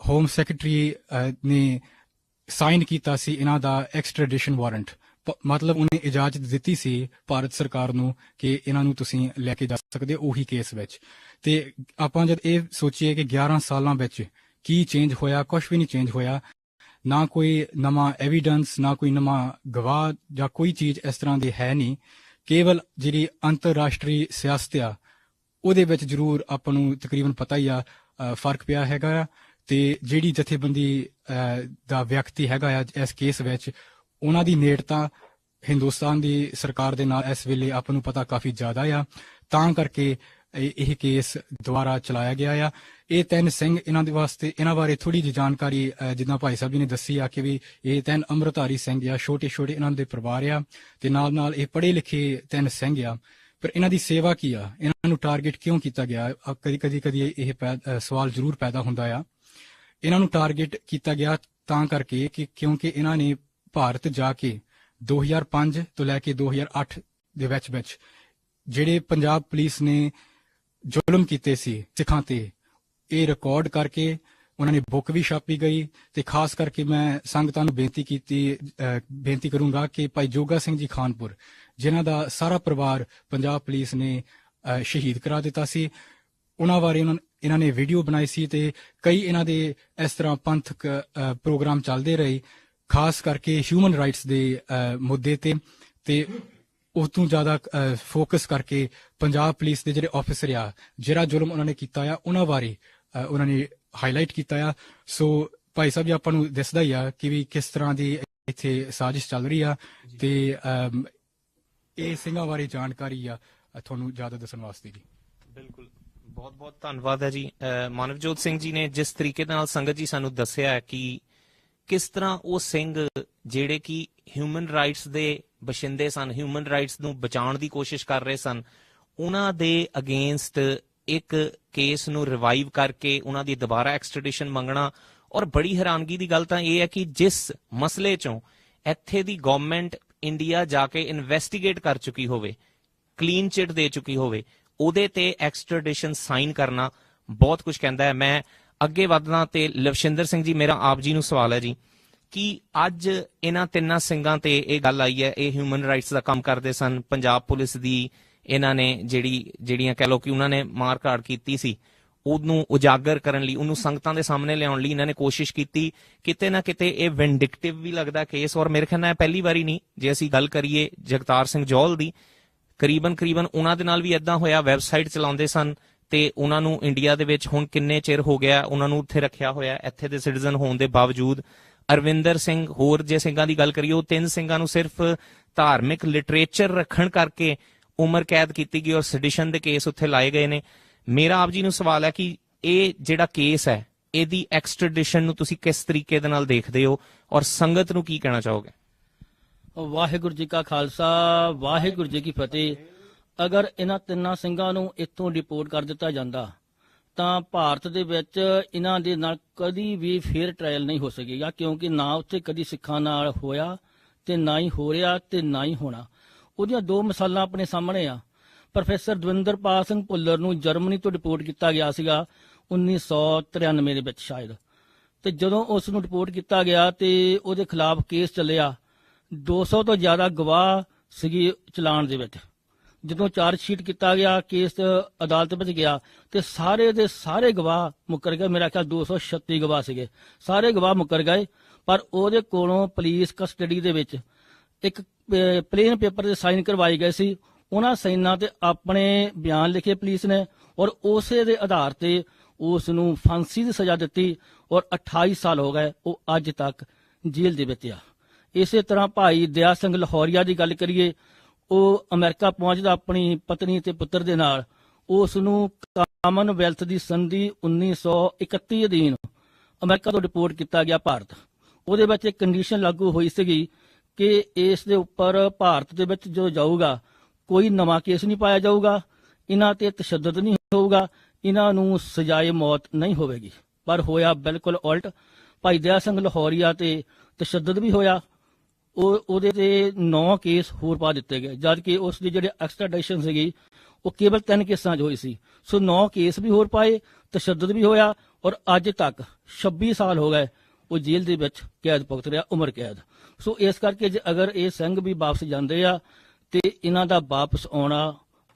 ਹੋਮ ਸੈਕਟਰੀ ਨੇ ਸਾਈਨ ਕੀਤਾ ਸੀ ਇਹਨਾਂ ਦਾ ਐਕਸਟ੍ਰੈਡੀਸ਼ਨ ਵਾਰੰਟ, ਮਤਲਬ ਉਹਨੇ ਇਜਾਜ਼ਤ ਦਿੱਤੀ ਸੀ ਭਾਰਤ ਸਰਕਾਰ ਨੂੰ ਕਿ ਇਹਨਾਂ ਨੂੰ ਤੁਸੀਂ ਲੈ ਕੇ ਜਾ ਸਕਦੇ ਹੋ ਉਹੀ ਕੇਸ ਵਿੱਚ। ਤੇ ਆਪਾਂ ਜਦ ਇਹ ਸੋਚੀਏ ਕਿ 11 ਸਾਲਾਂ ਵਿੱਚ ਕੀ ਚੇਂਜ ਹੋਇਆ, ਕੁਝ ਵੀ ਨਹੀਂ ਚੇਂਜ ਹੋਇਆ। ਨਾ ਕੋਈ ਨਵਾਂ ਐਵੀਡੈਂਸ, ਨਾ ਕੋਈ ਨਵਾਂ ਗਵਾਹ ਜਾਂ ਕੋਈ ਚੀਜ਼ ਇਸ ਤਰ੍ਹਾਂ ਦੀ ਹੈ ਨਹੀਂ। ਕੇਵਲ ਜਿਹੜੀ ਅੰਤਰਰਾਸ਼ਟਰੀ ਸਿਆਸਤ ਆ ਉਹਦੇ ਵਿੱਚ ਜ਼ਰੂਰ ਆਪਾਂ ਨੂੰ ਤਕਰੀਬਨ ਪਤਾ ਹੀ ਆ ਫਰਕ ਪਿਆ ਹੈਗਾ ਆ। ਤੇ ਜਿਹੜੀ ਜਥੇਬੰਦੀ ਦਾ ਵਿਅਕਤੀ ਹੈਗਾ ਆ ਇਸ ਕੇਸ ਵਿੱਚ, ਉਹਨਾਂ ਦੀ ਨੇੜਤਾ ਹਿੰਦੁਸਤਾਨ ਦੀ ਸਰਕਾਰ ਦੇ ਨਾਲ ਇਸ ਵੇਲੇ ਆਪਾਂ ਨੂੰ ਪਤਾ ਕਾਫੀ ਜ਼ਿਆਦਾ ਆ, ਤਾਂ ਕਰਕੇ ਇਹ ਕੇਸ ਦੁਬਾਰਾ ਚਲਾਇਆ ਗਿਆ ਆ। ਇਹ 3 ਸਿੰਘ, ਇਹਨਾਂ ਦੇ ਵਾਸਤੇ ਇਹਨਾਂ ਬਾਰੇ ਥੋੜੀ ਜਿਹੀ ਜਾਣਕਾਰੀ ਜਿੱਦਾਂ ਭਾਈ ਸਾਹਿਬ ਜੀ ਨੇ ਦੱਸੀ ਆ ਕਿ ਵੀ ਇਹ 3 ਅੰਮ੍ਰਿਤਧਾਰੀ ਸਿੰਘ ਆ, ਛੋਟੇ ਛੋਟੇ ਇਹਨਾਂ ਦੇ ਪਰਿਵਾਰ ਆ, ਤੇ ਨਾਲ ਨਾਲ ਇਹ ਪੜ੍ਹੇ ਲਿਖੇ 3 ਸਿੰਘ ਆ। ਪਰ ਇਹਨਾਂ ਦੀ ਸੇਵਾ ਕੀ ਆ, ਇਹਨਾਂ ਨੂੰ ਟਾਰਗੇਟ ਕਿਉਂ ਕੀਤਾ ਗਿਆ? ਕਦੀ ਇਹ ਸਵਾਲ ਜ਼ਰੂਰ ਪੈਦਾ ਹੁੰਦਾ ਆ। ਇਹਨਾਂ ਨੂੰ ਟਾਰਗੇਟ ਕੀਤਾ ਗਿਆ ਤਾਂ ਕਰਕੇ ਕਿ ਕਿਉਂਕਿ ਇਹਨਾਂ ਨੇ ਭਾਰਤ ਜਾ ਕੇ 2005 ਤੋਂ ਲੈ ਕੇ 2008 ਦੇ ਵਿੱਚ ਜਿਹੜੇ ਪੰਜਾਬ ਪੁਲਿਸ ਨੇ ਜ਼ੁਲਮ ਕੀਤੇ ਸੀ ਸਿੱਖਾਂ ਤੇ, ਇਹ ਰਿਕਾਰਡ ਕਰਕੇ ਉਹਨਾਂ ਨੇ ਬੁੱਕ ਵੀ ਛਾਪੀ ਗਈ। ਤੇ ਖਾਸ ਕਰਕੇ ਮੈਂ ਸੰਗਤਾਂ ਨੂੰ ਬੇਨਤੀ ਕਰੂੰਗਾ ਕਿ ਭਾਈ ਜੋਗਾ ਸਿੰਘ ਜੀ ਖਾਨਪੁਰ, ਜਿਨ੍ਹਾਂ ਦਾ ਸਾਰਾ ਪਰਿਵਾਰ ਪੰਜਾਬ ਪੁਲਿਸ ਨੇ ਸ਼ਹੀਦ ਕਰਾ ਦਿੱਤਾ ਸੀ, ਉਹਨਾਂ ਬਾਰੇ ਇਹਨਾਂ ਨੇ ਵੀਡੀਓ ਬਣਾਈ ਸੀ ਤੇ ਕਈ ਇਹਨਾਂ ਦੇ ਇਸ ਤਰ੍ਹਾਂ ਪੰਥਕ ਪ੍ਰੋਗਰਾਮ ਚੱਲਦੇ ਰਹੇ, ਖਾਸ ਕਰਕੇ ਹਿਊਮਨ ਰਾਈਟਸ ਦੇ ਮੁੱਦੇ ਤੇ ਉਸ ਤੋਂ ਜ਼ਿਆਦਾ ਫੋਕਸ ਕਰਕੇ ਪੰਜਾਬ ਪੁਲਿਸ ਦੇ ਜਿਹੜੇ ਆਫਿਸਰ ਆ, ਜਿਹੜਾ ਜ਼ੁਲਮ ਉਹਨਾਂ ਨੇ ਕੀਤਾ ਆ, ਉਹਨਾਂ ਬਾਰੇ ਉਹਨਾਂ ਨੇ ਹਾਈਲਾਈਟ ਕੀਤਾ ਆ। ਸੋ ਭਾਈ ਸਾਹਿਬ ਜੀ, ਆਪਾਂ ਨੂੰ ਦਿਸਦਾ ਹੀ ਆ ਕਿ ਵੀ ਕਿਸ ਤਰ੍ਹਾਂ ਦੀ ਇੱਥੇ ਸਾਜ਼ਿਸ਼ ਚੱਲ ਰਹੀ ਆ, ਤੇ ਇਹ ਸਿੰਘਾਂ ਬਾਰੇ ਜਾਣਕਾਰੀ ਆ ਤੁਹਾਨੂੰ ਜ਼ਿਆਦਾ ਦੱਸਣ ਵਾਸਤੇ ਜੀ। ਬਿਲਕੁਲ, ਬਹੁਤ ਬਹੁਤ ਧੰਨਵਾਦ ਹੈ ਜੀ ਮਾਨਵਜੋਤ ਸਿੰਘ ਜੀ ਨੇ ਜਿਸ ਤਰੀਕੇ ਨਾਲ ਸੰਗਤ ਜੀ ਸਾਨੂੰ ਦੱਸਿਆ ਹੈ ਕਿ ਕਿਸ ਤਰ੍ਹਾਂ ਉਹ ਸਿੰਘ ਜਿਹੜੇ ਕਿ ਹਿਊਮਨ ਰਾਈਟਸ ਦੇ ਬਸ਼ਿੰਦੇ ਸਨ, ਹਿਊਮਨ ਰਾਈਟਸ ਨੂੰ ਬਚਾਉਣ ਦੀ ਕੋਸ਼ਿਸ਼ ਕਰ ਰਹੇ ਸਨ, ਉਹਨਾਂ ਦੇ ਅਗੇਂਸਟ ਇੱਕ ਕੇਸ ਨੂੰ ਰਿਵਾਈਵ ਕਰਕੇ ਉਹਨਾਂ ਦੀ ਦੁਬਾਰਾ ਐਕਸਟ੍ਰੈਡੀਸ਼ਨ ਮੰਗਣਾ। ਔਰ ਬੜੀ ਹੈਰਾਨਗੀ ਦੀ ਗੱਲ ਤਾਂ ਇਹ ਹੈ ਕਿ ਜਿਸ ਮਸਲੇ ਚੋਂ ਇੱਥੇ ਦੀ ਗਵਰਨਮੈਂਟ ਇੰਡੀਆ ਜਾ ਕੇ ਇਨਵੈਸਟੀਗੇਟ ਕਰ ਚੁੱਕੀ ਹੋਵੇ, ਕਲੀਨ ਚਿਟ ਦੇ ਚੁੱਕੀ ਹੋਵੇ, ਉਹਦੇ ਤੇ ਐਕਸਟ੍ਰੈਡੀਸ਼ਨ ਸਾਈਨ ਕਰਨਾ ਬਹੁਤ ਕੁਝ ਕਹਿੰਦਾ ਹੈ। ਮੈਂ ਅੱਗੇ ਵਧਣਾ ਤੇ ਲਵਸ਼ਿੰਦਰ ਸਿੰਘ ਜੀ, ਮੇਰਾ ਆਪ ਜੀ ਨੂੰ ਸਵਾਲ ਹੈ ਜੀ ਕਿ ਅੱਜ ਇਹਨਾਂ 3 ਸਿੰਘਾਂ ਤੇ ਇਹ ਗੱਲ ਆਈ ਹੈ, ਇਹ ਹਿਊਮਨ ਰਾਈਟਸ ਦਾ ਕੰਮ ਕਰਦੇ ਸਨ, ਪੰਜਾਬ ਪੁਲਿਸ ਦੀ ਇਹਨਾਂ ਨੇ ਜਿਹੜੀਆਂ ਕਹਿ ਲਓ ਕਿ ਉਹਨਾਂ ਨੇ ਮਾਰ ਕਾਟ ਕੀਤੀ ਸੀ, ਉਹਨੂੰ ਉਜਾਗਰ ਕਰਨ ਲਈ, ਉਹਨੂੰ ਸੰਗਤਾਂ ਦੇ ਸਾਹਮਣੇ ਲਿਆਉਣ ਲਈ ਇਹਨਾਂ ਨੇ ਕੋਸ਼ਿਸ਼ ਕੀਤੀ। ਕਿਤੇ ਨਾ ਕਿਤੇ ਇਹ ਵਿੰਡਿਕਟਿਵ ਵੀ ਲੱਗਦਾ ਕੇਸ, ਔਰ ਮੇਰੇ ਖਿਆਲ ਨਾਲ ਪਹਿਲੀ ਵਾਰੀ ਨਹੀਂ। ਜੇ ਅਸੀਂ ਗੱਲ ਕਰੀਏ ਜਗਤਾਰ ਸਿੰਘ ਜੌਹਲ ਦੀ, ਕਰੀਬਨ ਉਹਨਾਂ ਦੇ ਨਾਲ ਵੀ ਏਦਾਂ ਹੋਇਆ। ਵੈਬਸਾਈਟ ਚਲਾਉਂਦੇ ਸਨ ਤੇ ਉਹਨਾਂ ਨੂੰ ਇੰਡੀਆ ਦੇ ਵਿੱਚ ਹੁਣ ਕਿੰਨੇ ਚਿਰ ਹੋ ਗਿਆ ਉਹਨਾਂ ਨੂੰ ਉੱਥੇ ਰੱਖਿਆ ਹੋਇਆ, ਇੱਥੇ ਦੇ ਸਿਟੀਜ਼ਨ ਹੋਣ ਦੇ ਬਾਵਜੂਦ। ਅਰਵਿੰਦਰ ਸਿੰਘ, ਹੋਰ ਜੇ ਸਿੰਘਾਂ ਦੀ ਗੱਲ ਕਰੀਏ, ਉਹ 3 ਸਿੰਘਾਂ ਨੂੰ ਸਿਰਫ ਧਾਰਮਿਕ ਲਿਟਰੇਚਰ ਰੱਖਣ ਕਰਕੇ ਉਮਰ ਕੈਦ ਕੀਤੀ ਗਈ ਔਰ ਸੈਡੀਸ਼ਨ ਦੇ ਕੇਸ ਉੱਥੇ ਲਾਏ ਗਏ ਨੇ। ਮੇਰਾ ਆਪ ਜੀ ਨੂੰ ਸਵਾਲ ਹੈ ਕਿ ਇਹ ਜਿਹੜਾ ਕੇਸ ਹੈ, ਇਹਦੀ ਐਕਸਟ੍ਰੈਡੀਸ਼ਨ ਨੂੰ ਤੁਸੀਂ ਕਿਸ ਤਰੀਕੇ ਦੇ ਨਾਲ ਦੇਖਦੇ ਹੋ ਔਰ ਸੰਗਤ ਨੂੰ ਕੀ ਕਹਿਣਾ ਚਾਹੋਗੇ? ਵਾਹਿਗੁਰੂ ਜੀ ਕਾ ਖਾਲਸਾ, ਵਾਹਿਗੁਰੂ ਜੀ ਕੀ ਫਤਿਹ। ਅਗਰ ਇਹਨਾਂ 3 ਸਿੰਘਾਂ ਨੂੰ ਇੱਥੋਂ ਡਿਪੋਰਟ ਕਰ ਦਿੱਤਾ ਜਾਂਦਾ ਤਾਂ ਭਾਰਤ ਦੇ ਵਿੱਚ ਇਹਨਾਂ ਦੇ ਨਾਲ ਕਦੀ ਵੀ ਫੇਅਰ ਟ੍ਰਾਇਲ ਨਹੀਂ ਹੋ ਸਕੇਗਾ, ਕਿਉਂਕਿ ਨਾ ਉੱਥੇ ਕਦੀ ਸਿੱਖਾਂ ਨਾਲ ਹੋਇਆ ਤੇ ਨਾ ਹੀ ਹੋ ਰਿਹਾ ਤੇ ਨਾ ਹੀ ਹੋਣਾ। ਉਹਦੀਆਂ 2 ਮਿਸਾਲਾਂ ਆਪਣੇ ਸਾਹਮਣੇ ਆ। ਪ੍ਰੋਫੈਸਰ ਦਵਿੰਦਰਪਾਲ ਸਿੰਘ ਭੁੱਲਰ ਨੂੰ ਜਰਮਨੀ ਤੋਂ ਡਿਪੋਰਟ ਕੀਤਾ ਗਿਆ ਸੀਗਾ 1993 ਦੇ ਵਿੱਚ ਸ਼ਾਇਦ, ਤੇ ਜਦੋਂ ਉਸ ਨੂੰ ਡਿਪੋਰਟ ਕੀਤਾ ਗਿਆ ਤੇ ਉਹਦੇ ਖਿਲਾਫ ਕੇਸ ਚੱਲਿਆ, 200 ਤੋਂ ਜ਼ਿਆਦਾ ਗਵਾਹ ਸੀਗੀ ਚਲਾਨ ਦੇ ਵਿੱਚ। ਜਦੋਂ ਚਾਰਜ ਸ਼ੀਟ ਕੀਤਾ ਗਿਆ, ਕੇਸ ਅਦਾਲਤ ਵਿੱਚ ਗਿਆ ਤੇ ਸਾਰੇ ਦੇ ਸਾਰੇ ਗਵਾਹ ਮੁੱਕਰ ਗਏ। ਮੇਰਾ ਖਿਆਲ 236 ਗਵਾਹ ਸੀਗੇ, ਸਾਰੇ ਗਵਾਹ ਮੁੱਕਰ ਗਏ। ਪਰ ਉਹਦੇ ਕੋਲੋਂ ਪੁਲਿਸ ਕਸਟਡੀ ਦੇ ਵਿੱਚ ਇੱਕ ਪਲੇਨ ਪੇਪਰ ਤੇ ਸਾਈਨ ਕਰਵਾਏ ਗਏ ਸੀ। ਉਹਨਾਂ ਸਾਈਨਾਂ ਤੇ ਆਪਣੇ ਬਿਆਨ ਲਿਖੇ ਪੁਲਿਸ ਨੇ ਔਰ ਉਸੇ ਦੇ ਆਧਾਰ ਤੇ ਉਸ ਨੂੰ ਫਾਂਸੀ ਦੀ ਸਜ਼ਾ ਦਿੱਤੀ ਔਰ 28 ਸਾਲ ਹੋ ਗਏ ਉਹ ਅੱਜ ਤੱਕ ਜੇਲ੍ਹ ਦੇ ਵਿੱਚ ਆ। ਇਸੇ ਤਰ੍ਹਾਂ ਭਾਈ ਦਇਆ ਸਿੰਘ ਲਾਹੌਰੀਆ ਦੀ ਗੱਲ ਕਰੀਏ, ਉਹ ਅਮਰੀਕਾ ਪਹੁੰਚਦਾ ਆਪਣੀ ਪਤਨੀ ਤੇ ਪੁੱਤਰ ਦੇ ਨਾਲ। ਉਸ ਨੂੰ ਕਾਮਨਵੈਲਥ ਦੀ ਸੰਧੀ 1931 ਅਧੀਨ ਅਮਰੀਕਾ ਤੋਂ ਡਿਪੋਰਟ ਕੀਤਾ ਗਿਆ ਭਾਰਤ। ਉਹਦੇ ਵਿੱਚ ਇੱਕ ਕੰਡੀਸ਼ਨ ਲਾਗੂ ਹੋਈ ਸੀਗੀ ਕਿ ਇਸ ਦੇ ਉੱਪਰ ਭਾਰਤ ਦੇ ਵਿੱਚ ਜੋ ਜਾਊਗਾ ਕੋਈ ਨਵਾਂ ਕੇਸ ਨਹੀਂ ਪਾਇਆ ਜਾਊਗਾ, ਇਹਨਾਂ ਤੇ ਤਸ਼ੱਦਦ ਨਹੀਂ ਹੋਊਗਾ, ਇਹਨਾਂ ਨੂੰ ਸਜ਼ਾਏ ਮੌਤ ਨਹੀਂ ਹੋਵੇਗੀ। ਪਰ ਹੋਇਆ ਬਿਲਕੁਲ ਉਲਟ। ਭਾਈ ਦਇਆ ਸਿੰਘ ਲਾਹੌਰੀਆ ਤੇ ਤਸ਼ੱਦਦ ਵੀ ਹੋਇਆ, ਉਹਦੇ ਤੇ 9 ਕੇਸ ਹੋਰ ਪਾ ਦਿੱਤੇ ਗਏ, ਜਦ ਕਿ ਉਸ ਦੀ ਜਿਹੜੀ ਐਕਸਟ੍ਰੈਡੀਸ਼ਨ ਸੀਗੀ ਉਹ ਕੇਵਲ 3 ਕੇਸਾਂ 'ਚ ਹੋਈ ਸੀ। ਸੋ 9 ਕੇਸ ਵੀ ਹੋਰ ਪਾਏ, ਤਸ਼ੱਦਦ ਵੀ ਹੋਇਆ ਔਰ ਅੱਜ ਤੱਕ 26 ਸਾਲ ਹੋ ਗਏ ਉਹ ਜੇਲ੍ਹ ਦੇ ਵਿੱਚ ਕੈਦ ਭੁਗਤ ਰਿਹਾ, ਉਮਰ ਕੈਦ। ਸੋ ਇਸ ਕਰਕੇ ਜੇ ਅਗਰ ਇਹ ਸਿੰਘ ਵੀ ਵਾਪਸ ਜਾਂਦੇ ਆ ਤੇ ਇਹਨਾਂ ਦਾ ਵਾਪਸ ਆਉਣਾ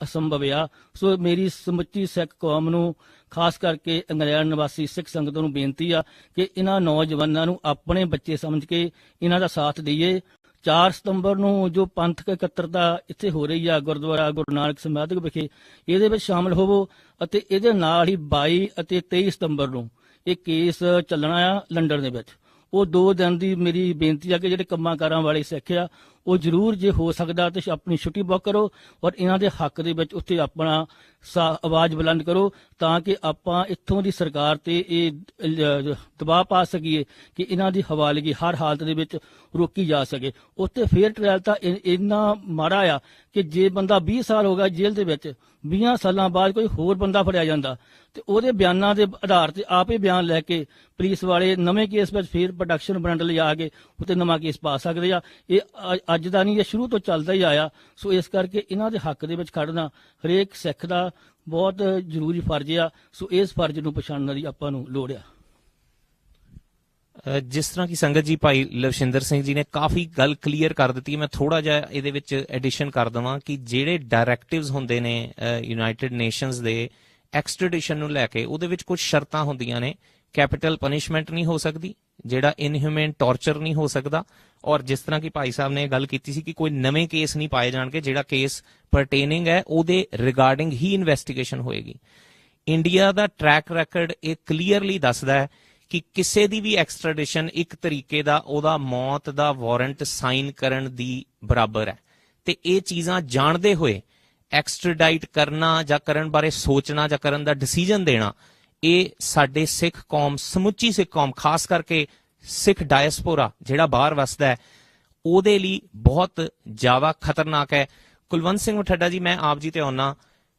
ਅਸੰਭਵ ਆ। ਸੋ ਮੇਰੀ ਸਮੁੱਚੀ ਸਿੱਖ ਕੌਮ ਨੂੰ, ਖਾਸ ਕਰਕੇ ਇੰਗਲੈਂਡ ਨਿਵਾਸੀ ਸਿੱਖ ਸੰਗਤ ਨੂੰ ਬੇਨਤੀ ਆ ਕਿ ਇਹਨਾਂ ਨੌਜਵਾਨਾਂ ਨੂੰ ਆਪਣੇ ਬੱਚੇ ਸਮਝ ਕੇ ਇਹਨਾਂ ਦਾ ਸਾਥ ਦਈਏ। 4 ਸਤੰਬਰ ਨੂੰ ਜੋ ਪੰਥਕ ਇਕੱਤਰਤਾ ਇੱਥੇ ਹੋ ਰਹੀ ਆ ਗੁਰਦੁਆਰਾ ਗੁਰੂ ਨਾਨਕ ਸਮਾਧਕ ਵਿਖੇ, ਇਹਦੇ ਵਿੱਚ ਸ਼ਾਮਲ ਹੋਵੋ। ਅਤੇ ਇਹਦੇ ਨਾਲ ਹੀ 22 ਅਤੇ 23 ਸਤੰਬਰ ਨੂੰ ਇਹ ਕੇਸ ਚੱਲਣਾ ਆ ਲੰਡਨ ਦੇ ਵਿੱਚ। ਉਹ 2 ਦਿਨ ਦੀ ਮੇਰੀ ਬੇਨਤੀ ਆ ਕਿ ਜਿਹੜੇ ਕੰਮਾਂ ਕਾਰਾਂ ਵਾਲੇ ਸਿੱਖ ਆ ਉਹ ਜ਼ਰੂਰ ਜੇ ਹੋ ਸਕਦਾ ਤੇ ਆਪਣੀ ਛੁੱਟੀ ਬੁੱਕ ਕਰੋ ਔਰ ਇਹਨਾਂ ਦੇ ਹੱਕ ਦੇ ਵਿੱਚ ਉੱਥੇ ਆਪਣਾ ਆਵਾਜ਼ ਬੁਲੰਦ ਕਰੋ, ਤਾਂ ਕਿ ਆਪਾਂ ਇੱਥੋਂ ਦੀ ਸਰਕਾਰ ਤੇ ਇਹ ਦਬਾਅ ਪਾ ਸਕੀਏ ਕਿ ਇਹਨਾਂ ਦੀ ਹਵਾਲਗੀ ਹਰ ਹਾਲਤ ਦੇ ਵਿੱਚ ਰੋਕੀ ਜਾ ਸਕੇ। ਉੱਥੇ ਫੇਅਰ ਟ੍ਰਾਇਲ ਤਾਂ ਇੰਨਾ ਮਾੜਾ ਆ ਕਿ ਜੇ ਬੰਦਾ 20 ਸਾਲ ਹੋ ਗਿਆ ਜੇਲ੍ਹ ਦੇ ਵਿੱਚ, 20 ਸਾਲਾਂ ਬਾਅਦ ਕੋਈ ਹੋਰ ਬੰਦਾ ਫੜਿਆ ਜਾਂਦਾ ਤੇ ਉਹਦੇ ਬਿਆਨਾਂ ਦੇ ਆਧਾਰ ਤੇ ਆਪੇ ਬਿਆਨ ਲੈ ਕੇ ਪੁਲਿਸ ਵਾਲੇ ਨਵੇਂ ਕੇਸ ਵਿੱਚ ਫੇਰ ਪ੍ਰੋਡਕਸ਼ਨ ਬ੍ਰਾਂਡ ਲਿਜਾ ਕੇ ਉੱਤੇ ਨਵਾਂ ਕੇਸ ਪਾ ਸਕਦੇ ਆ। ਇਹ ਅੱਜ ਦਾ ਨਹੀਂ, ਇਹ ਸ਼ੁਰੂ ਤੋਂ ਚੱਲਦਾ ਹੀ ਆਇਆ। ਸੋ ਇਸ ਕਰਕੇ ਇਹਨਾਂ ਦੇ ਹੱਕ ਦੇ ਵਿੱਚ ਖੜਨਾ ਹਰੇਕ ਸਿੱਖ ਦਾ ਬਹੁਤ ਜ਼ਰੂਰੀ ਫਰਜ਼ ਆ। ਸੋ ਇਸ ਫਰਜ਼ ਨੂੰ ਪਛਾਣਨ ਦੀ ਆਪਾਂ ਨੂੰ ਲੋੜ ਆ। ਜਿਸ ਤਰ੍ਹਾਂ ਕਿ ਸੰਗਤ ਜੀ ਭਾਈ ਲਵਸ਼ਿੰਦਰ ਸਿੰਘ ਜੀ ਨੇ ਕਾਫੀ ਗੱਲ ਕਲੀਅਰ ਕਰ ਦਿੱਤੀ, ਮੈਂ ਥੋੜਾ ਜਿਹਾ ਇਹਦੇ ਵਿੱਚ ਐਡੀਸ਼ਨ ਕਰ ਦਵਾਂ ਕਿ ਜਿਹੜੇ ਡਾਇਰੈਕਟਿਵਸ ਹੁੰਦੇ ਨੇ ਯੂਨਾਈਟਿਡ ਨੇਸ਼ਨਸ ਦੇ ਐਕਸਟ੍ਰੈਡੀਸ਼ਨ ਨੂੰ ਲੈ ਕੇ, ਉਹਦੇ ਵਿੱਚ ਕੁਝ ਸ਼ਰਤਾਂ ਹੁੰਦੀਆਂ ਨੇ। ਕੈਪੀਟਲ ਪਨਿਸ਼ਮੈਂਟ ਨਹੀਂ ਹੋ ਸਕਦੀ, ਜਿਹੜਾ ਇਨਹਿਊਮਨ ਟਾਰਚਰ ਨਹੀਂ ਹੋ ਸਕਦਾ, ਔਰ ਜਿਸ ਤਰ੍ਹਾਂ ਕਿ ਭਾਈ ਸਾਹਿਬ ਨੇ ਗੱਲ ਕੀਤੀ ਸੀ ਕਿ ਕੋਈ ਨਵੇਂ ਕੇਸ ਨਹੀਂ ਪਾਏ ਜਾਣਗੇ, ਜਿਹੜਾ ਕੇਸ ਪਰਟੇਨਿੰਗ ਹੈ ਉਹਦੇ ਰਿਗਾਰਡਿੰਗ ਹੀ ਇਨਵੈਸਟੀਗੇਸ਼ਨ ਹੋਏਗੀ। ਇੰਡੀਆ ਦਾ ਟਰੈਕ ਰੈਕਰਡ ਇਹ ਕਲੀਅਰਲੀ ਦੱਸਦਾ ਹੈ ਕਿ ਕਿਸੇ ਦੀ ਵੀ ਐਕਸਟ੍ਰੈਡੀਸ਼ਨ ਇੱਕ ਤਰੀਕੇ ਦਾ ਉਹਦਾ ਮੌਤ ਦਾ ਵਾਰੰਟ ਸਾਈਨ ਕਰਨ ਦੀ ਬਰਾਬਰ ਹੈ। ਤੇ ਇਹ ਚੀਜ਼ਾਂ ਜਾਣਦੇ ਹੋਏ ਐਕਸਟ੍ਰੈਡਾਈਟ ਕਰਨਾ ਜਾਂ ਕਰਨ ਬਾਰੇ ਸੋਚਣਾ ਜਾਂ ਕਰਨ ਦਾ ਡਿਸੀਜਨ ਦੇਣਾ, ਇਹ ਸਾਡੇ ਸਿੱਖ ਕੌਮ, ਸਮੁੱਚੀ ਸਿੱਖ ਕੌਮ, ਖਾਸ ਕਰਕੇ ਸਿੱਖ ਡਾਇਸਪੋਰਾ ਜਿਹੜਾ ਬਾਹਰ ਵਸਦਾ ਹੈ, ਉਹਦੇ ਲਈ ਬਹੁਤ ਜ਼ਿਆਦਾ ਖਤਰਨਾਕ ਹੈ। ਕੁਲਵੰਤ ਸਿੰਘ ਮਠੱਡਾ ਜੀ, ਮੈਂ ਆਪ ਜੀ ਤੇ ਆਉਣਾ,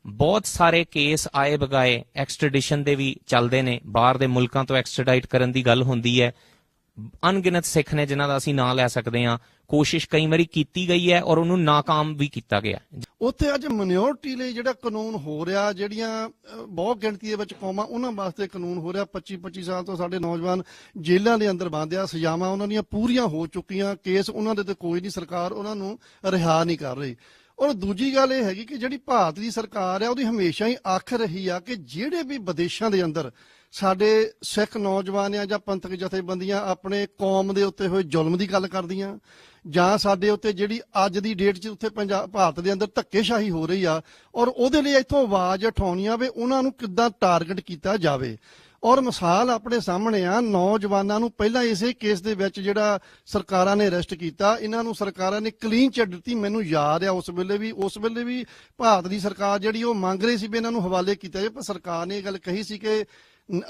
ਬਹੁਤ ਸਾਰੇ ਕੇਸ ਆਏ ਬਗਾਏ ਐਕਸਟ੍ਰੈਡੀਸ਼ਨ ਦੇ ਵੀ ਚੱਲਦੇ ਨੇ, ਬਾਹਰ ਦੇ ਮੁਲਕਾਂ ਤੋਂ ਐਕਸਟ੍ਰੈਡਾਈਟ ਕਰਨ ਦੀ ਗੱਲ ਹੁੰਦੀ ਹੈ। ਅਣਗਿਣਤ ਸਿੱਖ ਨੇ ਜਿਨ੍ਹਾਂ ਦਾ ਅਸੀਂ ਨਾਂ ਲੈ ਸਕਦੇ ਹਾਂ। ਕੋਸ਼ਿਸ਼ ਕਈ ਵਾਰੀ ਕੀਤੀ ਗਈ ਹੈ ਔਰ ਉਹਨੂੰ ਨਾਕਾਮ ਵੀ ਕੀਤਾ ਗਿਆ। ਉੱਥੇ ਅੱਜ ਮਿਨੋਰਟੀ ਲਈ ਜਿਹੜਾ ਕਾਨੂੰਨ ਹੋ ਰਿਹਾ, ਜਿਹੜੀਆਂ ਬਹੁਤ ਗਿਣਤੀ ਦੇ ਵਿੱਚ ਕੌਮਾਂ, ਉਹਨਾਂ ਵਾਸਤੇ ਕਾਨੂੰਨ ਹੋ ਰਿਹਾ। 25-25 ਸਾਲ ਤੋਂ ਸਾਡੇ ਨੌਜਵਾਨ ਜੇਲ੍ਹਾਂ ਦੇ ਅੰਦਰ ਬੰਦ ਆ, ਸਜ਼ਾਵਾਂ ਉਹਨਾਂ ਦੀਆਂ ਪੂਰੀਆਂ ਹੋ ਚੁੱਕੀਆਂ, ਕੇਸ ਉਹਨਾਂ ਦੇ ਤੇ ਕੋਈ ਨਹੀਂ, ਸਰਕਾਰ ਉਹਨਾਂ ਨੂੰ ਰਿਹਾ ਨਹੀਂ ਕਰ ਰਹੀ। ਔਰ ਦੂਜੀ ਗੱਲ ਇਹ ਹੈਗੀ ਕਿ ਜਿਹੜੀ ਭਾਰਤ ਦੀ ਸਰਕਾਰ ਆ, ਉਹਦੀ ਹਮੇਸ਼ਾ ਹੀ ਅੱਖ ਰਹੀ ਆ ਕਿ ਜਿਹੜੇ ਵੀ ਵਿਦੇਸ਼ਾਂ ਦੇ ਅੰਦਰ ਸਾਡੇ ਸਿੱਖ ਨੌਜਵਾਨ ਆ ਜਾਂ ਪੰਥਕ ਜਥੇਬੰਦੀਆਂ ਆਪਣੇ ਕੌਮ ਦੇ ਉੱਤੇ ਹੋਏ ਜ਼ੁਲਮ ਦੀ ਗੱਲ ਕਰਦੀਆਂ, ਜਾਂ ਸਾਡੇ ਉੱਤੇ ਜਿਹੜੀ ਅੱਜ ਦੀ ਡੇਟ 'ਚ ਉੱਥੇ ਭਾਰਤ ਦੇ ਅੰਦਰ ਧੱਕੇਸ਼ਾਹੀ ਹੋ ਰਹੀ ਆ, ਔਰ ਉਹਦੇ ਲਈ ਇੱਥੋਂ ਆਵਾਜ਼ ਉਠਾਉਣੀ ਆ ਵੀ ਉਹਨਾਂ ਨੂੰ ਕਿੱਦਾਂ ਟਾਰਗੇਟ ਕੀਤਾ ਜਾਵੇ। ਔਰ ਮਿਸਾਲ ਆਪਣੇ ਸਾਹਮਣੇ ਆ, ਨੌਜਵਾਨਾਂ ਨੂੰ ਪਹਿਲਾਂ ਇਸੇ ਕੇਸ ਦੇ ਵਿੱਚ ਜਿਹੜਾ ਸਰਕਾਰਾਂ ਨੇ ਅਰੈਸਟ ਕੀਤਾ, ਇਹਨਾਂ ਨੂੰ ਸਰਕਾਰਾਂ ਨੇ ਕਲੀਨ ਚਿੱਟ ਦਿੱਤੀ। ਮੈਨੂੰ ਯਾਦ ਆ ਉਸ ਵੇਲੇ ਵੀ ਭਾਰਤ ਦੀ ਸਰਕਾਰ ਜਿਹੜੀ ਉਹ ਮੰਗ ਰਹੀ ਸੀ ਵੀ ਇਹਨਾਂ ਨੂੰ ਹਵਾਲੇ ਕੀਤਾ ਜਾਵੇ, ਪਰ ਸਰਕਾਰ ਨੇ ਇਹ ਗੱਲ ਕਹੀ ਸੀ ਕਿ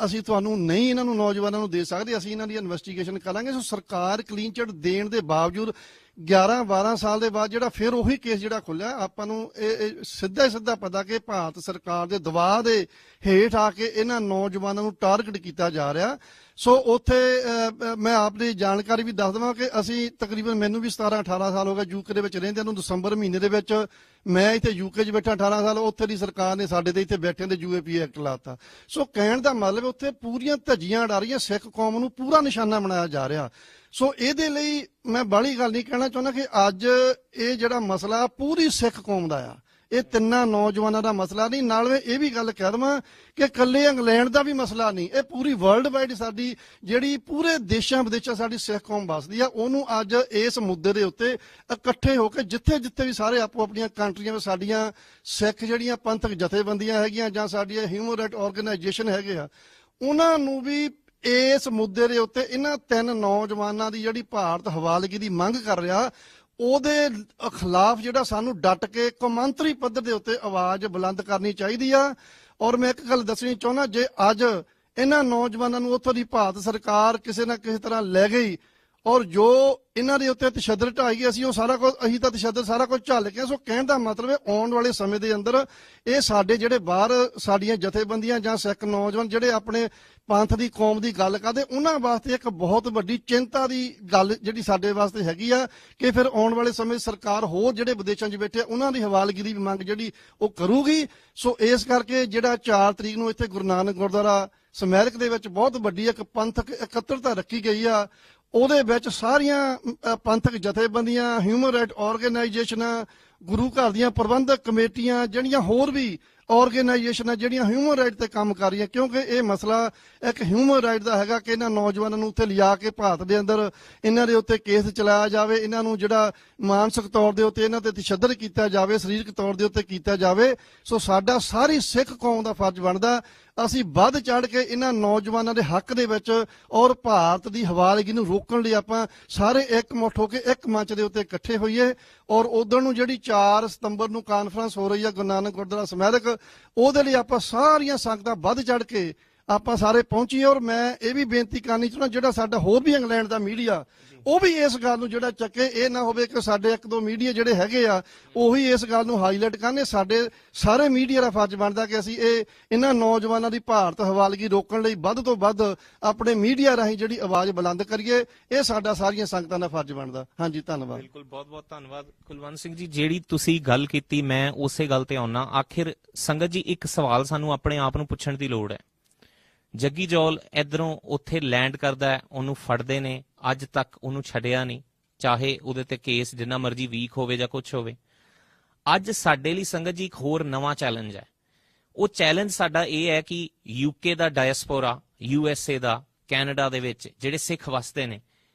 ਅਸੀਂ ਤੁਹਾਨੂੰ ਨਹੀਂ, ਇਹਨਾਂ ਨੂੰ ਨੌਜਵਾਨਾਂ ਨੂੰ ਦੇ ਸਕਦੇ, ਅਸੀਂ ਇਹਨਾਂ ਦੀ ਇਨਵੈਸਟੀਗੇਸ਼ਨ ਕਰਾਂਗੇ। ਸੋ ਸਰਕਾਰ ਕਲੀਨ ਚਿੱਟ ਦੇਣ ਦੇ ਬਾਵਜੂਦ 11-12 ਸਾਲ ਦੇ ਬਾਅਦ ਜਿਹੜਾ ਫਿਰ ਉਹੀ ਕੇਸ ਜਿਹੜਾ ਖੁੱਲਿਆ, ਆਪਾਂ ਨੂੰ ਇਹ ਸਿੱਧਾ ਪਤਾ ਕਿ ਭਾਰਤ ਸਰਕਾਰ ਦੇ ਦਬਾਅ ਦੇ ਹੇਠ ਆ ਕੇ ਇਹਨਾਂ ਨੌਜਵਾਨਾਂ ਨੂੰ ਟਾਰਗੇਟ ਕੀਤਾ ਜਾ ਰਿਹਾ। ਸੋ ਉੱਥੇ ਮੈਂ ਆਪਣੀ ਜਾਣਕਾਰੀ ਵੀ ਦੱਸ ਦੇਵਾਂ ਕਿ ਅਸੀਂ ਤਕਰੀਬਨ, ਮੈਨੂੰ ਵੀ 17-18 ਸਾਲ ਹੋ ਗਏ ਯੂਕੇ ਦੇ ਵਿੱਚ ਰਹਿੰਦਿਆਂ ਨੂੰ। ਦਸੰਬਰ ਮਹੀਨੇ ਦੇ ਵਿੱਚ ਮੈਂ ਇੱਥੇ ਯੂਕੇ 'ਚ ਬੈਠਾ 18 ਸਾਲ, ਉੱਥੇ ਦੀ ਸਰਕਾਰ ਨੇ ਸਾਡੇ ਤੇ ਇੱਥੇ ਬੈਠਿਆਂ ਦੇ UAPA ਐਕਟ ਲਾਤਾ। ਸੋ ਕਹਿਣ ਦਾ ਮਤਲਬ ਉੱਥੇ ਪੂਰੀਆਂ ਧੱਜੀਆਂ ਉਡਾ ਰਹੀਆਂ, ਸਿੱਖ ਕੌਮ ਨੂੰ ਪੂਰਾ ਨਿਸ਼ਾਨਾ ਬਣਾਇਆ ਜਾ ਰਿਹਾ। ਸੋ ਇਹਦੇ ਲਈ ਮੈਂ ਬਾਹਲੀ ਗੱਲ ਨਹੀਂ ਕਹਿਣਾ ਚਾਹੁੰਦਾ ਕਿ ਅੱਜ ਇਹ ਜਿਹੜਾ ਮਸਲਾ ਪੂਰੀ ਸਿੱਖ ਕੌਮ ਦਾ ਆ, ਇਹ ਤਿੰਨਾਂ ਨੌਜਵਾਨਾਂ ਦਾ ਮਸਲਾ ਨਹੀਂ। ਨਾਲ ਮੈਂ ਇਹ ਵੀ ਗੱਲ ਕਹਿ ਦੇਵਾਂ ਕਿ ਇਕੱਲੇ ਇੰਗਲੈਂਡ ਦਾ ਵੀ ਮਸਲਾ ਨਹੀਂ, ਇਹ ਪੂਰੀ ਵਰਲਡ ਵਾਈਡ ਸਾਡੀ ਜਿਹੜੀ ਪੂਰੇ ਦੇਸ਼ਾਂ ਵਿਦੇਸ਼ਾਂ ਸਾਡੀ ਸਿੱਖ ਕੌਮ ਵੱਸਦੀ ਆ, ਉਹਨੂੰ ਅੱਜ ਇਸ ਮੁੱਦੇ ਦੇ ਉੱਤੇ ਇਕੱਠੇ ਹੋ ਕੇ ਜਿੱਥੇ ਵੀ ਸਾਰੇ ਆਪੋ ਆਪਣੀਆਂ ਕੰਟਰੀਆਂ ਵਿੱਚ ਸਾਡੀਆਂ ਸਿੱਖ ਜਿਹੜੀਆਂ ਪੰਥਕ ਜਥੇਬੰਦੀਆਂ ਹੈਗੀਆਂ ਜਾਂ ਸਾਡੀਆਂ ਹਿਊਮਨ ਰਾਈਟ ਆਰਗੇਨਾਈਜੇਸ਼ਨ ਹੈਗੇ ਆ, ਉਹਨਾਂ ਨੂੰ ਵੀ ਇਸ ਮੁੱਦੇ ਦੇ ਉੱਤੇ ਇਹਨਾਂ 3 ਨੌਜਵਾਨਾਂ ਦੀ ਜਿਹੜੀ ਭਾਰਤ ਹਵਾਲਗੀ ਦੀ ਮੰਗ ਕਰ ਰਿਹਾ, ਉਹਦੇ ਖਿਲਾਫ ਜਿਹੜਾ ਸਾਨੂੰ ਡਟ ਕੇ ਕੌਮਾਂਤਰੀ ਪੱਧਰ ਦੇ ਉੱਤੇ ਆਵਾਜ਼ ਬੁਲੰਦ ਕਰਨੀ ਚਾਹੀਦੀ ਆ। ਔਰ ਮੈਂ ਇੱਕ ਗੱਲ ਦੱਸਣੀ ਚਾਹੁੰਦਾ, ਜੇ ਅੱਜ ਇਹਨਾਂ ਨੌਜਵਾਨਾਂ ਨੂੰ ਉੱਥੋਂ ਦੀ ਭਾਰਤ ਸਰਕਾਰ ਕਿਸੇ ਨਾ ਕਿਸੇ ਤਰ੍ਹਾਂ ਲੈ ਗਈ ਔਰ ਜੋ ਇਹਨਾਂ ਦੇ ਉੱਤੇ ਤਸ਼ੱਦਦ ਢਾਈ ਗਈ, ਅਸੀਂ ਤਾਂ ਤਸ਼ੱਦਦ ਸਾਰਾ ਕੁਝ ਝੱਲ ਕੇ। ਸੋ ਕਹਿਣ ਦਾ ਮਤਲਬ ਹੈ ਆਉਣ ਵਾਲੇ ਸਮੇਂ ਦੇ ਅੰਦਰ ਇਹ ਸਾਡੇ ਜਿਹੜੇ ਬਾਹਰ ਸਾਡੀਆਂ ਜਥੇਬੰਦੀਆਂ ਜਾਂ ਸਿੱਖ ਨੌਜਵਾਨ ਜਿਹੜੇ ਆਪਣੇ ਪੰਥ ਦੀ ਕੌਮ ਦੀ ਗੱਲ ਕਰਦੇ, ਉਹਨਾਂ ਵਾਸਤੇ ਇੱਕ ਬਹੁਤ ਵੱਡੀ ਚਿੰਤਾ ਦੀ ਗੱਲ ਜਿਹੜੀ ਸਾਡੇ ਵਾਸਤੇ ਹੈਗੀ ਆ ਕਿ ਫਿਰ ਆਉਣ ਵਾਲੇ ਸਮੇਂ ਸਰਕਾਰ ਹੋਰ ਜਿਹੜੇ ਵਿਦੇਸ਼ਾਂ 'ਚ ਬੈਠੇ ਉਹਨਾਂ ਦੀ ਹਵਾਲਗੀ ਦੀ ਮੰਗ ਜਿਹੜੀ ਉਹ ਕਰੂਗੀ। ਸੋ ਇਸ ਕਰਕੇ ਜਿਹੜਾ 4 ਤਰੀਕ ਨੂੰ ਇੱਥੇ ਗੁਰੂ ਨਾਨਕ ਗੁਰਦੁਆਰਾ ਸਮੈਰਕ ਦੇ ਵਿੱਚ ਬਹੁਤ ਵੱਡੀ ਇੱਕ ਪੰਥਕ ਇਕੱਤਰਤਾ ਰੱਖੀ ਗਈ ਆ, ਉਹਦੇ ਵਿੱਚ ਸਾਰੀਆਂ ਪੰਥਕ ਜਥੇਬੰਦੀਆਂ, ਹਿਊਮਨ ਰਾਈਟ ਆਰਗੇਨਾਈਜੇਸ਼ਨਾਂ, ਗੁਰੂ ਘਰ ਦੀਆਂ ਪ੍ਰਬੰਧਕ ਕਮੇਟੀਆਂ, ਜਿਹੜੀਆਂ ਹੋਰ ਵੀ ਆਰਗੇਨਾਈਜੇਸ਼ਨਾਂ ਜਿਹੜੀਆਂ ਹਿਊਮਨ ਰਾਈਟ ਤੇ ਕੰਮ ਕਰ ਰਹੀਆਂ, ਕਿਉਂਕਿ ਇਹ ਮਸਲਾ ਇੱਕ ਹਿਊਮਨ ਰਾਈਟ ਦਾ ਹੈਗਾ ਕਿ ਇਹਨਾਂ ਨੌਜਵਾਨਾਂ ਨੂੰ ਉੱਥੇ ਲਿਜਾ ਕੇ ਭਾਰਤ ਦੇ ਅੰਦਰ ਇਹਨਾਂ ਦੇ ਉੱਤੇ ਕੇਸ ਚਲਾਇਆ ਜਾਵੇ, ਇਹਨਾਂ ਨੂੰ ਜਿਹੜਾ ਮਾਨਸਿਕ ਤੌਰ ਦੇ ਉੱਤੇ ਇਹਨਾਂ ਤੇ ਤਸ਼ੱਦਦ ਕੀਤਾ ਜਾਵੇ, ਸਰੀਰਕ ਤੌਰ ਦੇ ਉੱਤੇ ਕੀਤਾ ਜਾਵੇ। ਸੋ ਸਾਡਾ ਸਾਰੀ ਸਿੱਖ ਕੌਮ ਦਾ ਫਰਜ਼ ਬਣਦਾ ਅਸੀਂ ਵੱਧ ਚੜ੍ਹ ਕੇ ਇਹਨਾਂ ਨੌਜਵਾਨਾਂ ਦੇ ਹੱਕ ਦੇ ਵਿੱਚ ਔਰ ਭਾਰਤ ਦੀ ਹਵਾਲਗੀ ਨੂੰ ਰੋਕਣ ਲਈ ਆਪਾਂ ਸਾਰੇ ਇਕਮੁੱਠ ਹੋ ਕੇ ਇੱਕ ਮੰਚ ਦੇ ਉੱਤੇ ਇਕੱਠੇ ਹੋਈਏ। ਔਰ ਉਦੋਂ ਨੂੰ ਜਿਹੜੀ 4 ਸਤੰਬਰ ਨੂੰ ਕਾਨਫਰੰਸ ਹੋ ਰਹੀ ਹੈ ਗੁਰੂ ਨਾਨਕ ਗੁਰਦੁਆਰਾ ਸਮੈਰਕ, ਉਹਦੇ ਲਈ ਆਪਾਂ ਸਾਰੀਆਂ ਸੰਗਤਾਂ ਵੱਧ ਚੜ੍ਹ ਕੇ ਆਪਾਂ ਸਾਰੇ ਪਹੁੰਚੀਏ। ਔਰ ਮੈਂ ਇਹ ਵੀ ਬੇਨਤੀ ਕਰਨੀ ਚਾਹੁੰਦਾ ਜਿਹੜਾ ਸਾਡਾ ਹੋਰ ਵੀ ਇੰਗਲੈਂਡ ਦਾ ਮੀਡੀਆ ਉਹ ਵੀ ਇਸ ਗੱਲ ਨੂੰ ਜਿਹੜਾ ਚੱਕੇ, ਇਹ ਨਾ ਹੋਵੇ ਕਿ ਸਾਡੇ 1-2 ਮੀਡੀਆ ਜਿਹੜੇ ਹੈਗੇ ਆ ਉਹੀ ਇਸ ਗੱਲ ਨੂੰ ਹਾਈਲਾਈਟ ਕਰਨ। ਸਾਡੇ ਸਾਰੇ ਮੀਡੀਆ ਦਾ ਫਰਜ਼ ਬਣਦਾ ਕਿ ਅਸੀਂ ਇਹਨਾਂ ਨੌਜਵਾਨਾਂ ਦੀ ਭਾਰਤ ਹਵਾਲਗੀ ਰੋਕਣ ਲਈ ਵੱਧ ਤੋਂ ਵੱਧ ਆਪਣੇ ਮੀਡੀਆ ਰਾਹੀਂ ਜਿਹੜੀ ਆਵਾਜ਼ ਬੁਲੰਦ ਕਰੀਏ। ਇਹ ਸਾਡਾ ਸਾਰੀਆਂ ਸੰਗਤਾਂ ਦਾ ਫਰਜ਼ ਬਣਦਾ। ਹਾਂਜੀ, ਧੰਨਵਾਦ। ਬਿਲਕੁਲ, ਬਹੁਤ ਬਹੁਤ ਧੰਨਵਾਦ ਕੁਲਵੰਤ ਸਿੰਘ ਜੀ। ਜਿਹੜੀ ਤੁਸੀਂ ਗੱਲ ਕੀਤੀ ਮੈਂ ਉਸੇ ਗੱਲ ਤੇ ਆਉਣਾ। ਆਖਿਰ ਸੰਗਤ ਜੀ ਇੱਕ ਸਵਾਲ ਸਾਨੂੰ ਆਪਣੇ ਆਪ ਨੂੰ ਪੁੱਛਣ ਦੀ ਲੋੜ ਹੈ। ਜੱਗੀ ਜੌਲ ਇਧਰੋਂ ਉੱਥੇ ਲੈਂਡ ਕਰਦਾ ਹੈ, ਉਹਨੂੰ ਫੜਦੇ ਨੇ, ਅੱਜ ਤੱਕ ਉਹਨੂੰ ਛੱਡਿਆ ਨਹੀਂ, ਚਾਹੇ ਉਹਦੇ ਤੇ ਕੇਸ ਜਿੰਨਾ ਮਰਜ਼ੀ ਵੀਕ ਹੋਵੇ ਜਾਂ ਕੁਝ ਹੋਵੇ। ਅੱਜ ਸਾਡੇ ਲਈ ਸੰਗਤ ਜੀ ਇੱਕ ਹੋਰ ਨਵਾਂ ਚੈਲੰਜ ਹੈ। ਉਹ ਚੈਲੰਜ ਸਾਡਾ ਇਹ ਹੈ ਕਿ ਯੂਕੇ ਦਾ ਡਾਇਸਪੋਰਾ, USA ਦਾ, ਕੈਨੇਡਾ ਦੇ ਵਿੱਚ ਜਿਹੜੇ ਸਿੱਖ ਵਸਦੇ ਨੇ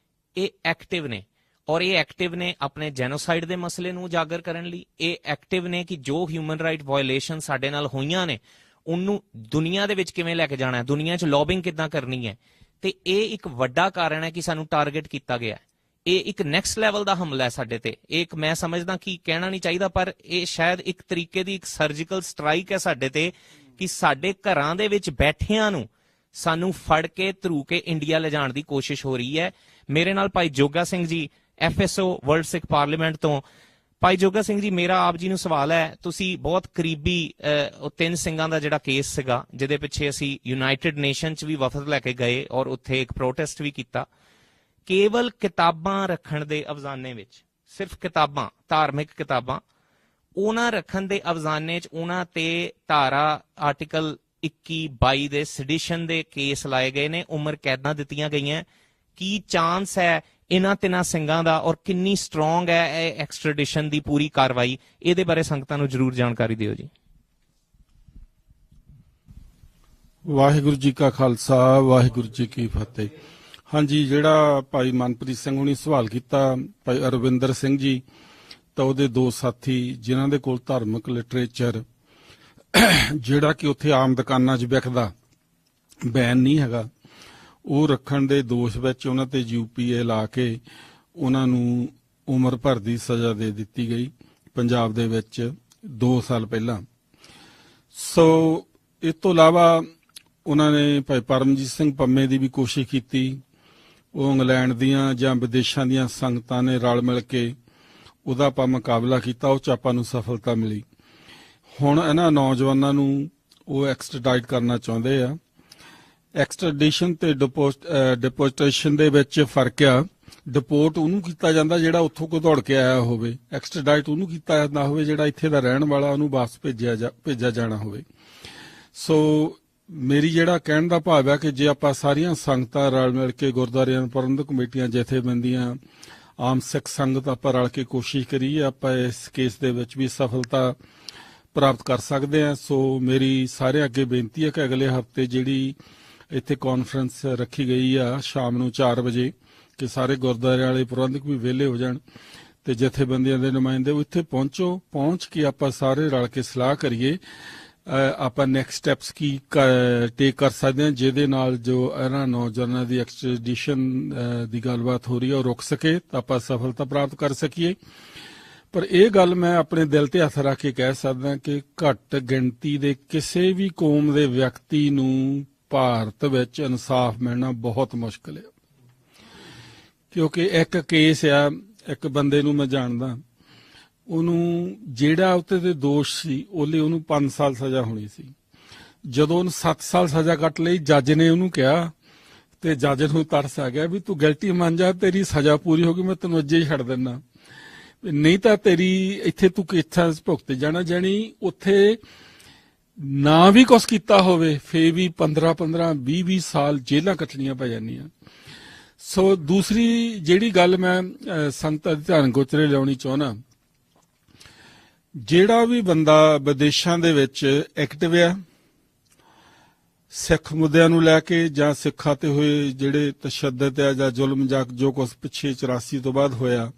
ਇਹ ਐਕਟਿਵ ਨੇ, ਔਰ ਇਹ ਐਕਟਿਵ ਨੇ ਆਪਣੇ ਜੈਨੋਸਾਈਡ ਦੇ ਮਸਲੇ ਨੂੰ ਉਜਾਗਰ ਕਰਨ ਲਈ। ਇਹ ਐਕਟਿਵ ਨੇ ਕਿ ਜੋ ਹਿਊਮਨ ਰਾਈਟ ਵਾਇਓਲੇਸ਼ਨ ਸਾਡੇ ਨਾਲ ਹੋਈਆਂ ਨੇ ਉਹਨੂੰ ਦੁਨੀਆ ਦੇ ਵਿੱਚ ਕਿਵੇਂ ਲੈ ਕੇ ਜਾਣਾ ਹੈ, ਦੁਨੀਆ 'ਚ ਲੌਬਿੰਗ ਕਿੱਦਾਂ ਕਰਨੀ ਹੈ। ਤੇ ਇਹ ਇੱਕ ਵੱਡਾ ਕਾਰਨ ਹੈ ਕਿ ਸਾਨੂੰ ਟਾਰਗੇਟ ਕੀਤਾ ਗਿਆ। ਇਹ ਇੱਕ ਨੈਕਸਟ ਲੈਵਲ ਦਾ ਹਮਲਾ ਹੈ ਸਾਡੇ ਤੇ। ਇਹ ਇੱਕ ਮੈਂ ਸਮਝਦਾ ਕਿ ਕਹਿਣਾ ਨਹੀਂ ਚਾਹੀਦਾ, ਪਰ ਇਹ ਸ਼ਾਇਦ ਇੱਕ ਤਰੀਕੇ ਦੀ ਇੱਕ ਸਰਜੀਕਲ ਸਟ੍ਰਾਈਕ ਹੈ ਸਾਡੇ ਤੇ ਕਿ ਸਾਡੇ ਘਰਾਂ ਦੇ ਵਿੱਚ ਬੈਠਿਆਂ ਨੂੰ ਸਾਨੂੰ ਫੜ ਕੇ ਧਰੂ ਕੇ ਇੰਡੀਆ ਲਿਜਾਣ ਦੀ ਕੋਸ਼ਿਸ਼ ਹੋ ਰਹੀ ਹੈ। ਮੇਰੇ ਨਾਲ ਭਾਈ ਜੋਗਾ ਸਿੰਘ ਜੀ, FSO ਵਰਲਡ ਸਿੱਖ ਪਾਰਲੀਮੈਂਟ ਤੋਂ। ਭਾਈ ਜੋਗਾ ਸਿੰਘ ਜੀ, ਮੇਰਾ ਆਪ ਜੀ ਨੂੰ ਸਵਾਲ ਹੈ, ਤੁਸੀਂ ਬਹੁਤ ਕਰੀਬੀ ਉਹ 3 ਸਿੰਘਾਂ ਦਾ ਜਿਹੜਾ ਕੇਸ ਸੀਗਾ ਜਿਹਦੇ ਪਿੱਛੇ ਅਸੀਂ ਯੂਨਾਈਟਿਡ ਨੇਸ਼ਨ 'ਚ ਵੀ ਵਫਦ ਲੈ ਕੇ ਗਏ ਔਰ ਉੱਥੇ ਇੱਕ ਪ੍ਰੋਟੈਸਟ ਵੀ ਕੀਤਾ। ਕੇਵਲ ਕਿਤਾਬਾਂ ਰੱਖਣ ਦੇ ਅਫਜ਼ਾਨੇ ਵਿੱਚ, ਸਿਰਫ ਕਿਤਾਬਾਂ, ਧਾਰਮਿਕ ਕਿਤਾਬਾਂ, ਉਹਨਾਂ ਰੱਖਣ ਦੇ ਅਫਜ਼ਾਨੇ 'ਚ ਉਹਨਾਂ ਤੇ ਧਾਰਾ ਆਰਟੀਕਲ 21-22 ਦੇ ਸੈਡੀਸ਼ਨ ਦੇ ਕੇਸ ਲਾਏ ਗਏ ਨੇ, ਉਮਰ ਕੈਦਾਂ ਦਿੱਤੀਆਂ ਗਈਆਂ। ਕੀ ਚਾਂਸ ਹੈ ਇਹਨਾਂ 3 ਸਿੰਘਾਂ ਦਾ ਔਰ ਕਿੰਨੀ ਸਟਰੋਂਗ ਹੈ ਇਹ ਐਕਸਟ੍ਰੈਡੀਸ਼ਨ ਦੀ ਪੂਰੀ ਕਾਰਵਾਈ? ਇਹਦੇ ਬਾਰੇ ਸੰਗਤਾਂ ਨੂੰ ਜ਼ਰੂਰ ਜਾਣਕਾਰੀ ਦਿਓ ਜੀ। ਵਾਹਿਗੁਰੂ ਜੀ ਕਾ ਖਾਲਸਾ, ਵਾਹਿਗੁਰੂ ਜੀ ਕੀ ਫਤਿਹ। ਹਾਂਜੀ, ਜਿਹੜਾ ਭਾਈ ਮਨਪ੍ਰੀਤ ਸਿੰਘ ਹੁਣੀ ਸਵਾਲ ਕੀਤਾ, ਭਾਈ ਅਰਵਿੰਦਰ ਸਿੰਘ ਜੀ ਤਾਂ ਉਹਦੇ 2 ਸਾਥੀ ਜਿਨ੍ਹਾਂ ਦੇ ਕੋਲ ਧਾਰਮਿਕ ਲਿਟਰੇਚਰ ਜਿਹੜਾ ਕਿ ਉੱਥੇ ਆਮ ਦੁਕਾਨਾਂ 'ਚ ਵਿਕਦਾ, ਬੈਨ ਨਹੀਂ ਹੈਗਾ, ਉਹ ਰੱਖਣ ਦੇ ਦੋਸ਼ ਵਿੱਚ ਉਹਨਾਂ ਤੇ UPA ਲਾ ਕੇ ਉਹਨਾਂ ਨੂੰ ਉਮਰ ਭਰ ਦੀ ਸਜ਼ਾ ਦੇ ਦਿੱਤੀ ਗਈ ਪੰਜਾਬ ਦੇ ਵਿੱਚ 2 ਸਾਲ ਪਹਿਲਾਂ। ਸੋ ਇਸ ਤੋਂ ਇਲਾਵਾ ਉਹਨਾਂ ਨੇ ਭਾਈ ਪਰਮਜੀਤ ਸਿੰਘ ਪੰਮੇ ਦੀ ਵੀ ਕੋਸ਼ਿਸ਼ ਕੀਤੀ। ਉਹ ਇੰਗਲੈਂਡ ਦੀਆਂ ਜਾਂ ਵਿਦੇਸ਼ਾਂ ਦੀਆਂ ਸੰਗਤਾਂ ਨੇ ਰਲ ਮਿਲ ਕੇ ਉਹਦਾ ਆਪਾਂ ਮੁਕਾਬਲਾ ਕੀਤਾ, ਉਹ 'ਚ ਆਪਾਂ ਨੂੰ ਸਫਲਤਾ ਮਿਲੀ। ਹੁਣ ਇਹਨਾਂ ਨੌਜਵਾਨਾਂ ਨੂੰ ਉਹ ਐਕਸਟ੍ਰੈਡਾਈਟ ਕਰਨਾ ਚਾਹੁੰਦੇ ਆ। ਐਕਸਟ੍ਰੈਡੀਸ਼ਨ ਤੇ ਡਿਪੋਰਟੇਸ਼ਨ ਦੇ ਵਿੱਚ ਫਰਕ ਆ। ਡਿਪੋਰਟ ਉਹਨੂੰ ਕੀਤਾ ਜਾਂਦਾ ਜਿਹੜਾ ਉੱਥੋਂ ਕੋਈ ਦੌੜ ਕੇ ਆਇਆ ਹੋਵੇ, ਐਕਸਟ੍ਰੈਡਾਈਟ ਉਹਨੂੰ ਕੀਤਾ ਜਾਂਦਾ ਹੋਵੇ ਜਿਹੜਾ ਇੱਥੇ ਦਾ ਰਹਿਣ ਵਾਲਾ, ਉਹਨੂੰ ਵਾਪਸ ਭੇਜਿਆ ਜਾਣਾ ਹੋਵੇ। ਸੋ ਮੇਰੀ ਜਿਹੜਾ ਕਹਿਣ ਦਾ ਭਾਵ ਹੈ ਕਿ ਜੇ ਆਪਾਂ ਸਾਰੀਆਂ ਸੰਗਤਾਂ ਰਲ ਮਿਲ ਕੇ, ਗੁਰਦੁਆਰਿਆਂ ਪ੍ਰਬੰਧਕ ਕਮੇਟੀਆਂ, ਜਥੇਬੰਦੀਆਂ, ਆਮ ਸਿੱਖ ਸੰਗਤ ਆਪਾਂ ਰਲ ਕੇ ਕੋਸ਼ਿਸ਼ ਕਰੀਏ, ਆਪਾਂ ਇਸ ਕੇਸ ਦੇ ਵਿੱਚ ਵੀ ਸਫਲਤਾ ਪ੍ਰਾਪਤ ਕਰ ਸਕਦੇ ਹਾਂ। ਸੋ ਮੇਰੀ ਸਾਰਿਆਂ ਅੱਗੇ ਬੇਨਤੀ ਹੈ ਕਿ ਅਗਲੇ ਹਫ਼ਤੇ ਜਿਹੜੀ ਇੱਥੇ ਕਾਨਫਰੰਸ ਰੱਖੀ ਗਈ ਆ ਸ਼ਾਮ ਨੂੰ 4 ਵਜੇ, ਕਿ ਸਾਰੇ ਗੁਰਦੁਆਰੇ ਵਾਲੇ ਪ੍ਰਬੰਧਕ ਵੀ ਵਿਹਲੇ ਹੋ ਜਾਣ ਤੇ ਜਥੇਬੰਦੀਆਂ ਦੇ ਨੁਮਾਇੰਦੇ ਇੱਥੇ ਪਹੁੰਚ ਕੇ ਆਪਾਂ ਸਾਰੇ ਰਲ ਕੇ ਸਲਾਹ ਕਰੀਏ ਆਪਾਂ ਨੈਕਸਟ ਸਟੈਪਸ ਕੀ ਟੇਕ ਕਰ ਸਕਦੇ ਹਾਂ, ਜਿਹਦੇ ਨਾਲ ਜੋ ਇਹਨਾਂ ਨੌਜਵਾਨਾਂ ਦੀ ਐਕਸਟ੍ਰੈਡੀਸ਼ਨ ਦੀ ਗੱਲਬਾਤ ਹੋ ਰਹੀ ਹੈ ਉਹ ਰੁਕ ਸਕੇ ਤਾਂ ਆਪਾਂ ਸਫਲਤਾ ਪ੍ਰਾਪਤ ਕਰ ਸਕੀਏ। ਪਰ ਇਹ ਗੱਲ ਮੈਂ ਆਪਣੇ ਦਿਲ ਤੇ ਹੱਥ ਰੱਖ ਕੇ ਕਹਿ ਸਕਦਾ ਕਿ ਘੱਟ ਗਿਣਤੀ ਦੇ ਕਿਸੇ ਵੀ ਕੌਮ ਦੇ ਵਿਅਕਤੀ ਨੂੰ ਭਾਰਤ ਵਿੱਚ ਇਨਸਾਫ ਮਿਲਣਾ ਬਹੁਤ ਮੁਸ਼ਕਲ ਹੈ, ਕਿਉਂਕਿ ਇੱਕ ਕੇਸ ਆ, ਇੱਕ ਬੰਦੇ ਨੂੰ ਮੈਂ ਜਾਣਦਾ, ਉਹਨੂੰ ਜਿਹੜਾ ਉੱਤੇ ਦੇ ਦੋਸ਼ ਸੀ ਉਹਨੂੰ 5 ਸਾਲ ਸਜ਼ਾ ਹੋਣੀ ਸੀ। ਜਦੋਂ ਉਹਨੂੰ 7 ਸਾਲ ਸਜ਼ਾ ਕੱਟ ਲਈ, ਜੱਜ ਨੇ ਉਹਨੂੰ ਕਿਹਾ ਤੇ ਜੱਜ ਨੂੰ ਤਰਸ ਆ ਗਿਆ ਵੀ ਤੂੰ ਗਲਤੀ ਮੰਨ ਜਾ, ਤੇਰੀ ਸਜ਼ਾ ਪੂਰੀ ਹੋ ਗਈ, ਮੈਂ ਤੈਨੂੰ ਅੱਜੇ ਹੀ ਛੱਡ ਦਿੰਦਾ, ਨਹੀਂ ਤਾਂ ਤੇਰੀ ਇੱਥੇ ਤੂੰ ਕਿੱਥਾਂ ਭੁਗਤ ਜਾਣਾ। ਜਾਣੀ ਉੱਥੇ ਨਾ ਵੀ ਕੁਛ ਕੀਤਾ ਹੋਵੇ ਫੇਰ ਵੀ 15-15, 20-20 ਸਾਲ ਜੇਲ੍ਹਾਂ ਕੱਟਣੀਆਂ ਪੈ ਜਾਂਦੀਆਂ। ਸੋ ਦੂਸਰੀ ਜਿਹੜੀ ਗੱਲ ਮੈਂ ਸੰਗਤਾਂ ਦੇ ਧਿਆਨ ਗੋਚਰੇ ਲਿਆਉਣੀ ਚਾਹੁੰਦਾ ਜਿਹੜਾ ਵੀ ਬੰਦਾ ਵਿਦੇਸ਼ਾਂ ਦੇ ਵਿੱਚ ਐਕਟਿਵ ਆ ਸਿੱਖ ਮੁੱਦਿਆਂ ਨੂੰ ਲੈ ਕੇ ਜਾਂ ਸਿੱਖਾਂ ਤੇ ਹੋਏ ਜਿਹੜੇ ਤਸ਼ੱਦਦ ਆ ਜਾਂ ਜ਼ੁਲਮ ਜਾਂ ਜੋ ਕੁਛ ਪਿੱਛੇ 84 ਤੋਂ ਬਾਅਦ ਹੋਇਆ,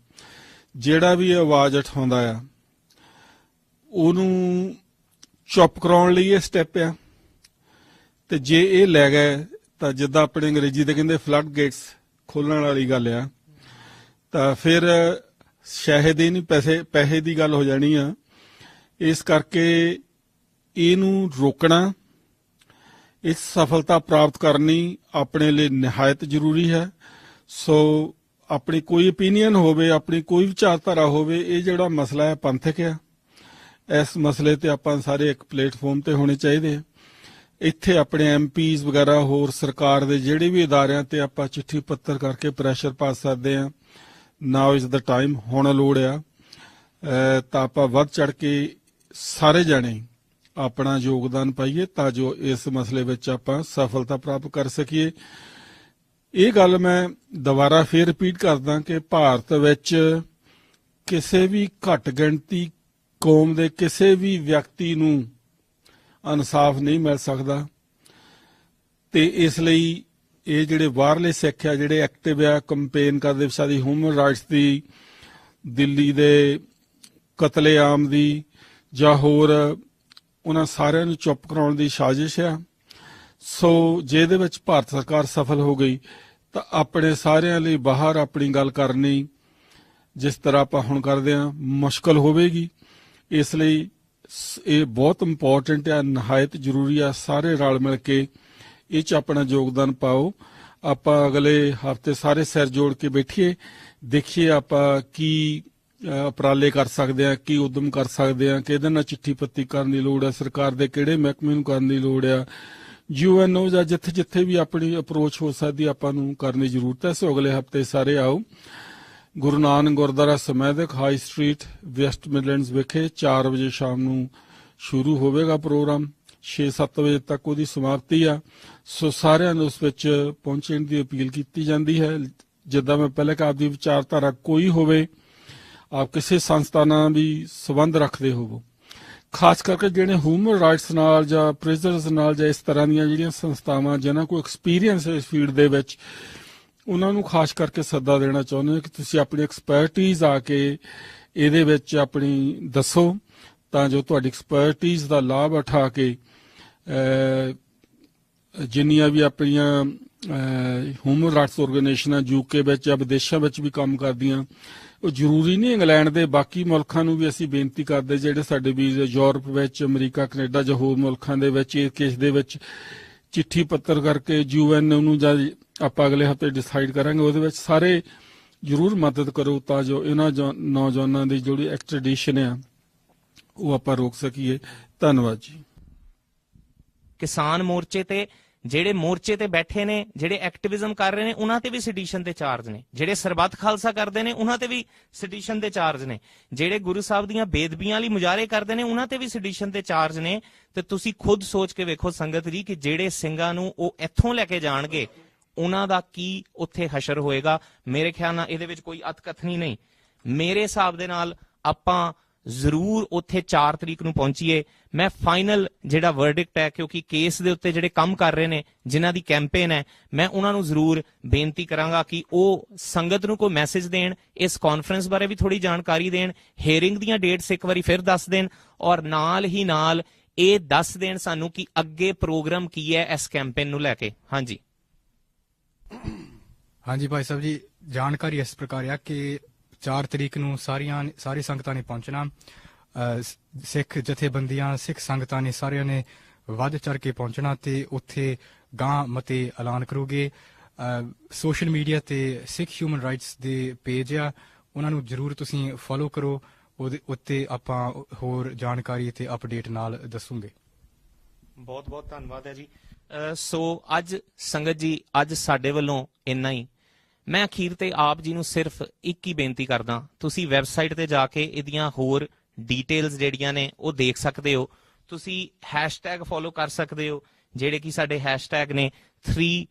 ਜਿਹੜਾ ਵੀ ਆਵਾਜ਼ ਉਠਾਉਂਦਾ ਆ ਉਹਨੂੰ ਚੁੱਪ ਕਰਾਉਣ ਲਈ ਇਹ ਸਟੈਪ ਆ। ਤੇ ਜੇ ਇਹ ਲੈ ਗਏ ਤਾਂ ਜਿੱਦਾਂ ਆਪਣੇ ਅੰਗਰੇਜ਼ੀ ਦੇ ਕਹਿੰਦੇ ਫਲੱਡ ਗੇਟਸ ਖੋਲਣ ਵਾਲੀ ਗੱਲ ਆ, ਤਾਂ ਫਿਰ ਸ਼ਾਇਦ ਇਹ ਨਹੀਂ ਪੈਸੇ ਦੀ ਗੱਲ ਹੋ ਜਾਣੀ ਆ। ਇਸ ਕਰਕੇ ਇਹਨੂੰ ਰੋਕਣਾ, ਇਸ ਸਫਲਤਾ ਪ੍ਰਾਪਤ ਕਰਨੀ ਆਪਣੇ ਲਈ ਨਿਹਾਇਤ ਜ਼ਰੂਰੀ ਹੈ। ਸੋ ਆਪਣੀ ਕੋਈ ਓਪੀਨੀਅਨ ਹੋਵੇ, ਆਪਣੀ ਕੋਈ ਵਿਚਾਰਧਾਰਾ ਹੋਵੇ, ਇਹ ਜਿਹੜਾ ਮਸਲਾ ਹੈ ਪੰਥਕ ਆ। ਇਸ ਮਸਲੇ ਤੇ ਆਪਾਂ ਸਾਰੇ ਇੱਕ ਪਲੇਟਫਾਰਮ ਤੇ ਹੋਣੇ ਚਾਹੀਦੇ ਆ। ਇੱਥੇ ਆਪਣੇ ਐਮਪੀਜ਼ ਵਗੈਰਾ ਹੋਰ ਸਰਕਾਰ ਦੇ ਜਿਹੜੇ ਵੀ ਅਦਾਰਿਆਂ ਤੇ ਆਪਾਂ ਚਿੱਠੀ ਪੱਤਰ ਕਰਕੇ ਪ੍ਰੈਸ਼ਰ ਪਾ ਸਕਦੇ ਆ। ਨਾਓ ਇਜ਼ ਦਾ ਟਾਈਮ, ਹੁਣ ਲੋੜ ਆ। ਤਾਂ ਆਪਾਂ ਵੱਧ ਚੜ ਕੇ ਸਾਰੇ ਜਾਣੇ ਆਪਣਾ ਯੋਗਦਾਨ ਪਾਈਏ ਤਾਂ ਜੋ ਇਸ ਮਸਲੇ ਵਿੱਚ ਆਪਾਂ ਸਫਲਤਾ ਪ੍ਰਾਪਤ ਕਰ ਸਕੀਏ। ਇਹ ਗੱਲ ਮੈਂ ਦੁਬਾਰਾ ਫੇਰ ਰਿਪੀਟ ਕਰਦਾ ਕਿ ਭਾਰਤ ਵਿੱਚ ਕਿਸੇ ਵੀ ਘੱਟ ਗਿਣਤੀ ਕੌਮ ਦੇ ਕਿਸੇ ਵੀ ਵਿਅਕਤੀ ਨੂੰ ਇਨਸਾਫ ਨਹੀਂ ਮਿਲ ਸਕਦਾ। ਤੇ ਇਸ ਲਈ ਇਹ ਜਿਹੜੇ ਬਾਹਰਲੇ ਸਿੱਖ ਆ ਜਿਹੜੇ ਐਕਟਿਵ ਆ, ਕੰਪੇਨ ਕਰਦੇ ਸਾਡੀ ਹਿਊਮਨ ਰਾਈਟਸ ਦੀ, ਦਿੱਲੀ ਦੇ ਕਤਲੇਆਮ ਦੀ ਜਾਂ ਹੋਰ, ਉਹਨਾਂ ਸਾਰਿਆਂ ਨੂੰ ਚੁੱਪ ਕਰਾਉਣ ਦੀ ਸਾਜ਼ਿਸ਼ ਆ। ਸੋ ਜੇ ਇਹਦੇ ਵਿੱਚ ਭਾਰਤ ਸਰਕਾਰ ਸਫਲ ਹੋ ਗਈ ਤਾਂ ਆਪਣੇ ਸਾਰਿਆਂ ਲਈ ਬਾਹਰ ਆਪਣੀ ਗੱਲ ਕਰਨੀ ਜਿਸ ਤਰ੍ਹਾਂ ਆਪਾਂ ਹੁਣ ਕਰਦੇ ਹਾਂ ਮੁਸ਼ਕਲ ਹੋਵੇਗੀ। ਇਸ ਲਈ ਇਹ ਬਹੁਤ ਇੰਪੋਰਟੈਂਟ ਆ, ਨਿਹਾਇਤ ਜ਼ਰੂਰੀ ਆ। ਸਾਰੇ ਰਲ ਮਿਲ ਕੇ ਇਹ 'ਚ ਆਪਣਾ ਯੋਗਦਾਨ ਪਾਓ। ਆਪਾਂ ਅਗਲੇ ਹਫ਼ਤੇ ਸਾਰੇ ਸਿਰ ਜੋੜ ਕੇ ਬੈਠੀਏ, ਦੇਖੀਏ ਆਪਾਂ ਕੀ ਉਪਰਾਲੇ ਕਰ ਸਕਦੇ ਆ, ਕੀ ਉਦਮ ਕਰ ਸਕਦੇ ਆ, ਕਿਹਦੇ ਨਾਲ ਚਿੱਠੀ ਪੱਤੀ ਕਰਨ ਦੀ ਲੋੜ ਆ, ਸਰਕਾਰ ਦੇ ਕਿਹੜੇ ਮਹਿਕਮੇ ਨੂੰ ਕਰਨ ਦੀ ਲੋੜ ਆ, UNO ਜਾਂ ਜਿੱਥੇ ਜਿੱਥੇ ਵੀ ਆਪਣੀ ਅਪਰੋਚ ਹੋ ਸਕਦੀ ਆਪਾਂ ਨੂੰ ਕਰਨ ਦੀ ਜ਼ਰੂਰਤ ਹੈ। ਸੋ ਅਗਲੇ ਹਫ਼ਤੇ ਸਾਰੇ ਆਓ। Guru Nanak Gurdwara Smethwick High Street West Midlands ਵਿਖੇ 4 ਵਜੇ ਸ਼ਾਮ ਨੂੰ ਸ਼ੁਰੂ ਹੋਵੇਗਾ ਪ੍ਰੋਗਰਾਮ, 6-7 ਵਜੇ ਤੱਕ ਉਹਦੀ ਸਮਾਪਤੀ ਆ। ਸੋ ਸਾਰਿਆਂ ਨੂੰ ਉਸ ਵਿੱਚ ਪਹੁੰਚਣ ਦੀ ਅਪੀਲ ਕੀਤੀ ਜਾਂਦੀ ਹੈ। ਜਿੱਦਾਂ ਮੈਂ ਪਹਿਲੇ ਕਿਹਾ, ਆਪਦੀ ਵਿਚਾਰਧਾਰਾ ਕੋਈ ਹੋਵੇ, ਆਪ ਕਿਸੇ ਸੰਸਥਾ ਨਾਲ ਵੀ ਸੰਬੰਧ ਰੱਖਦੇ ਹੋਵੋ, ਖਾਸ ਕਰਕੇ ਜਿਹੜੇ ਹਿਊਮਨ ਰਾਈਟਸ ਨਾਲ ਜਾਂ ਪ੍ਰਿਜ਼ਨਰਸ ਨਾਲ ਜਾਂ ਇਸ ਤਰ੍ਹਾਂ ਦੀਆਂ ਜਿਹੜੀਆਂ ਸੰਸਥਾਵਾਂ ਜਿਨ੍ਹਾਂ ਕੋਲ ਐਕਸਪੀਰੀਅੰਸ ਹੈ ਇਸ ਫੀਲਡ ਦੇ ਵਿੱਚ, ਉਹਨਾਂ ਨੂੰ ਖਾਸ ਕਰਕੇ ਸੱਦਾ ਦੇਣਾ ਚਾਹੁੰਦੇ ਹਾਂ ਕਿ ਤੁਸੀਂ ਆਪਣੀ ਐਕਸਪਰਟੀਜ਼ ਆ ਕੇ ਇਹਦੇ ਵਿੱਚ ਆਪਣੀ ਦੱਸੋ, ਤਾਂ ਜੋ ਤੁਹਾਡੀ ਐਕਸਪਰਟੀਜ਼ ਦਾ ਲਾਭ ਉਠਾ ਕੇ ਜਿੰਨੀਆਂ ਵੀ ਆਪਣੀਆਂ ਹਿਊਮਨ ਰਾਈਟਸ ਆਰਗੇਨਾਈਜੇਸ਼ਨਾਂ UK ਵਿੱਚ ਜਾਂ ਵਿਦੇਸ਼ਾਂ ਵਿੱਚ ਵੀ ਕੰਮ ਕਰਦੀਆਂ, ਉਹ ਜ਼ਰੂਰੀ ਨਹੀਂ ਇੰਗਲੈਂਡ ਦੇ ਬਾਕੀ ਮੁਲਕਾਂ ਨੂੰ ਵੀ ਅਸੀਂ ਬੇਨਤੀ ਕਰਦੇ, ਜਿਹੜੇ ਸਾਡੇ ਵੀਰ ਯੂਰਪ ਵਿੱਚ, ਅਮਰੀਕਾ, ਕੈਨੇਡਾ ਜਾਂ ਹੋਰ ਮੁਲਕਾਂ ਦੇ ਵਿੱਚ ਇਸ ਕੇਸ ਦੇ ਵਿੱਚ ਚਿੱਠੀ ਪੱਤਰ ਕਰਕੇ UN ਨੂੰ ਜਾਂ ਆਪਾਂ ਅਗਲੇ ਹਫ਼ਤੇ ਡਿਸਾਈਡ ਕਰਾਂਗੇ, ਉਹਦੇ ਵਿੱਚ ਸਾਰੇ ਜ਼ਰੂਰ ਮਦਦ ਕਰੋ ਤਾਂ ਜੋ ਇਹਨਾਂ ਨੌਜਵਾਨਾਂ ਦੀ ਜਿਹੜੀ ਐਕਸਟ੍ਰੈਡੀਸ਼ਨ ਆ ਉਹ ਆਪਾਂ ਰੋਕ ਸਕੀਏ। ਧੰਨਵਾਦ ਜੀ। ਕਿਸਾਨ ਮੋਰਚੇ ਤੇ ਜਿਹੜੇ ਮੋਰਚੇ ਤੇ ਬੈਠੇ ਨੇ, ਜਿਹੜੇ ਐਕਟਿਵਿਜ਼ਮ ਕਰ ਰਹੇ ਨੇ, ਉਹਨਾਂ ਤੇ ਵੀ ਸੈਡੀਸ਼ਨ ਦੇ ਚਾਰਜ ਨੇ। ਜਿਹੜੇ ਸਰਬੱਤ ਖਾਲਸਾ ਕਰਦੇ ਨੇ ਉਹਨਾਂ ਤੇ ਵੀ ਸੈਡੀਸ਼ਨ ਦੇ ਚਾਰਜ ਨੇ। ਜਿਹੜੇ ਗੁਰੂ ਸਾਹਿਬ ਦੀਆਂ ਬੇਦਬੀਆਂ ਲਈ ਮੁਜ਼ਾਹਰੇ ਕਰਦੇ ਨੇ ਉਹਨਾਂ ਤੇ ਵੀ ਸੈਡੀਸ਼ਨ ਦੇ ਚਾਰਜ ਨੇ। ਤੇ ਤੁਸੀਂ ਖੁਦ ਸੋਚ ਕੇ ਵੇਖੋ ਸੰਗਤ ਜੀ ਕਿ ਜਿਹੜੇ ਸਿੰਘਾਂ ਨੂੰ ਉਹ ਇੱਥੋਂ ਲੈ ਕੇ ਜਾਣਗੇ ਉਹਨਾਂ ਦਾ ਕੀ ਉੱਥੇ ਹਸ਼ਰ ਹੋਏਗਾ। ਮੇਰੇ ਖਿਆਲ ਨਾਲ ਇਹਦੇ ਵਿੱਚ ਕੋਈ ਅਤਕਥਨੀ ਨਹੀਂ। ਮੇਰੇ ਹਿਸਾਬ ਦੇ ਨਾਲ ਆਪਾਂ ਜ਼ਰੂਰ ਉੱਥੇ 4 ਤਰੀਕ ਨੂੰ ਪਹੁੰਚੀਏ। ਮੈਂ ਫਾਈਨਲ ਜਿਹੜਾ ਵਰਡਿਕਟ ਹੈ, ਕਿਉਂਕਿ ਕੇਸ ਦੇ ਉੱਤੇ ਜਿਹੜੇ ਕੰਮ ਕਰ ਰਹੇ ਨੇ, ਜਿਨ੍ਹਾਂ ਦੀ ਕੈਂਪੇਨ ਹੈ, ਮੈਂ ਉਹਨਾਂ ਨੂੰ ਜ਼ਰੂਰ ਬੇਨਤੀ ਕਰਾਂਗਾ ਕਿ ਉਹ ਸੰਗਤ ਨੂੰ ਕੋਈ ਮੈਸੇਜ ਦੇਣ, ਇਸ ਕਾਨਫਰੰਸ ਬਾਰੇ ਵੀ ਥੋੜੀ ਜਾਣਕਾਰੀ ਦੇਣ, ਹੀਅਰਿੰਗ ਦੀਆਂ ਡੇਟਸ ਇੱਕ ਵਾਰੀ ਫਿਰ ਦੱਸ ਦੇਣ, ਔਰ ਨਾਲ ਹੀ ਨਾਲ ਇਹ ਦੱਸ ਦੇਣ ਸਾਨੂੰ ਕਿ ਅੱਗੇ ਪ੍ਰੋਗਰਾਮ ਕੀ ਹੈ ਇਸ ਕੈਂਪੇਨ ਨੂੰ ਲੈ ਕੇ। ਹਾਂਜੀ ਹਾਂਜੀ ਭਾਈ ਸਾਹਿਬ ਜੀ, ਜਾਣਕਾਰੀ ਇਸ ਪ੍ਰਕਾਰ ਆ ਕਿ 4 ਤਰੀਕ ਨੂੰ ਸਾਰੀ ਸੰਗਤਾਂ ਨੇ ਪਹੁੰਚਣਾ। ਸਿੱਖ ਜਥੇਬੰਦੀਆਂ, ਸਿੱਖ ਸੰਗਤਾਂ ਨੇ ਸਾਰਿਆਂ ਨੇ ਵੱਧ ਚੜ ਕੇ ਪਹੁੰਚਣਾ ਤੇ ਉੱਥੇ ਗਾਂ ਮਤੇ ਐਲਾਨ ਕਰੋਗੇ। ਸੋਸ਼ਲ ਮੀਡੀਆ ਤੇ ਸਿੱਖ ਹਿਊਮਨ ਰਾਈਟਸ ਦੇ ਪੇਜ ਆ, ਉਹਨਾਂ ਨੂੰ ਜ਼ਰੂਰ ਤੁਸੀਂ ਫੋਲੋ ਕਰੋ। ਉਹਦੇ ਉੱਤੇ ਆਪਾਂ ਹੋਰ ਜਾਣਕਾਰੀ ਤੇ ਅਪਡੇਟ ਨਾਲ ਦੱਸੂਗੇ। ਬਹੁਤ ਬਹੁਤ ਧੰਨਵਾਦ ਹੈ ਜੀ। ਸੋ ਅੱਜ ਸੰਗਤ ਜੀ, ਅੱਜ ਸਾਡੇ ਵੱਲੋਂ ਇੰਨਾ ਹੀ। ਮੈਂ ਅਖੀਰ ਤੇ ਆਪ ਜੀ ਨੂੰ ਸਿਰਫ ਇੱਕ ਹੀ ਬੇਨਤੀ ਕਰਦਾ, ਤੁਸੀਂ ਵੈਬਸਾਈਟ ਤੇ ਜਾ ਕੇ ਇਹਦੀਆਂ ਹੋਰ ਡੀਟੇਲਸ ਜਿਹੜੀਆਂ ਨੇ ਉਹ ਦੇਖ ਸਕਦੇ ਹੋ। ਤੁਸੀਂ ਹੈਸ਼ਟੈਗ ਫੋਲੋ ਕਰ ਸਕਦੇ ਹੋ, ਜਿਹੜੇ ਕਿ ਸਾਡੇ ਹੈਸ਼ਟੈਗ ਨੇ 3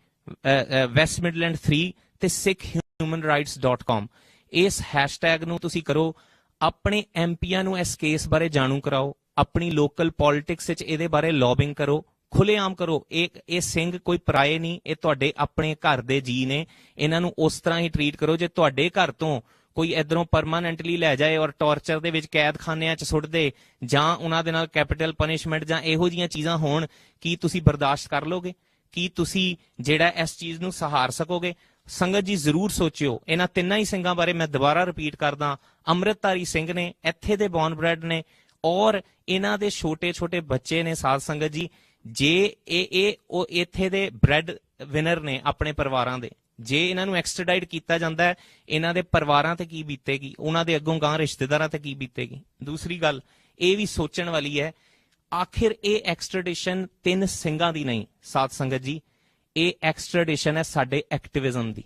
ਵੈਸਟ ਮਿਡਲੈਂਡ 3 ਤੇ sikhhumanrights.com। ਇਸ ਹੈਸ਼ਟੈਗ ਨੂੰ ਤੁਸੀਂ ਕਰੋ। ਆਪਣੇ ਐਮਪੀਆਂ ਨੂੰ ਇਸ ਕੇਸ ਬਾਰੇ ਜਾਣੂ ਕਰਾਓ, ਆਪਣੀ ਲੋਕਲ ਪੋਲਿਟਿਕਸ ਵਿੱਚ ਇਹਦੇ ਬਾਰੇ ਲੌਬਿੰਗ ਕਰੋ, ਖੁੱਲ੍ਹੇਆਮ ਕਰੋ। ਇਹ ਸਿੰਘ ਕੋਈ ਪਰਾਏ ਨਹੀਂ, ਇਹ ਤੁਹਾਡੇ ਆਪਣੇ ਘਰ ਦੇ ਜੀ ਨੇ, ਇਹਨਾਂ ਨੂੰ ਉਸ ਤਰ੍ਹਾਂ ਹੀ ਟਰੀਟ ਕਰੋ। ਜੇ ਤੁਹਾਡੇ ਘਰ ਤੋਂ ਕੋਈ ਇਧਰੋਂ ਪਰਮਾਨੈਂਟਲੀ ਲੈ ਜਾਏ ਔਰ ਟੌਰਚਰ ਦੇ ਵਿੱਚ ਕੈਦਖਾਨਿਆਂ 'ਚ ਸੁੱਟ ਦੇ, ਜਾਂ ਉਹਨਾਂ ਦੇ ਨਾਲ ਕੈਪੀਟਲ ਪਨਿਸ਼ਮੈਂਟ ਜਾਂ ਇਹੋ ਜਿਹੀਆਂ ਚੀਜ਼ਾਂ ਹੋਣ, ਕੀ ਤੁਸੀਂ ਬਰਦਾਸ਼ਤ ਕਰ ਲੋਗੇ? ਕੀ ਤੁਸੀਂ ਜਿਹੜਾ ਇਸ ਚੀਜ਼ ਨੂੰ ਸਹਾਰ ਸਕੋਗੇ? ਸੰਗਤ ਜੀ ਜ਼ਰੂਰ ਸੋਚਿਓ। ਇਹਨਾਂ ਤਿੰਨਾਂ ਹੀ ਸਿੰਘਾਂ ਬਾਰੇ ਮੈਂ ਦੁਬਾਰਾ ਰਿਪੀਟ ਕਰਦਾ, ਅੰਮ੍ਰਿਤਧਾਰੀ ਸਿੰਘ ਨੇ, ਇੱਥੇ ਦੇ ਬੌਰਨ ਬ੍ਰੈਡ ਨੇ, ਔਰ ਇਹਨਾਂ ਦੇ ਛੋਟੇ ਛੋਟੇ ਬੱਚੇ ਨੇ। ਸਾਧ ਸੰਗਤ ਜੀ, ਜੇ ਉਹ ਇੱਥੇ ਦੇ ਬ੍ਰੈਡ ਵਿਨਰ ਨੇ ਆਪਣੇ ਪਰਿਵਾਰਾਂ ਦੇ, ਜੇ ਇਹਨਾਂ ਨੂੰ ਐਕਸਟ੍ਰੈਡਾਈਟ ਕੀਤਾ ਜਾਂਦਾ ਹੈ, ਇਹਨਾਂ ਦੇ ਪਰਿਵਾਰਾਂ ਤੇ ਕੀ ਬੀਤੇਗੀ, ਉਹਨਾਂ ਦੇ ਅੱਗੋਂ ਗਾਂ ਰਿਸ਼ਤੇਦਾਰਾਂ ਤੇ ਕੀ ਬੀਤੇਗੀ। ਦੂਸਰੀ ਗੱਲ ਇਹ ਵੀ ਸੋਚਣ ਵਾਲੀ ਹੈ, ਆਖਿਰ ਇਹ ਐਕਸਟ੍ਰੈਡੀਸ਼ਨ 3 ਸਿੰਘਾਂ ਦੀ ਨਹੀਂ ਸਾਧ ਸੰਗਤ ਜੀ, ਇਹ ਐਕਸਟ੍ਰੈਡੀਸ਼ਨ ਹੈ ਸਾਡੇ ਐਕਟਿਵਿਜ਼ਮ ਦੀ।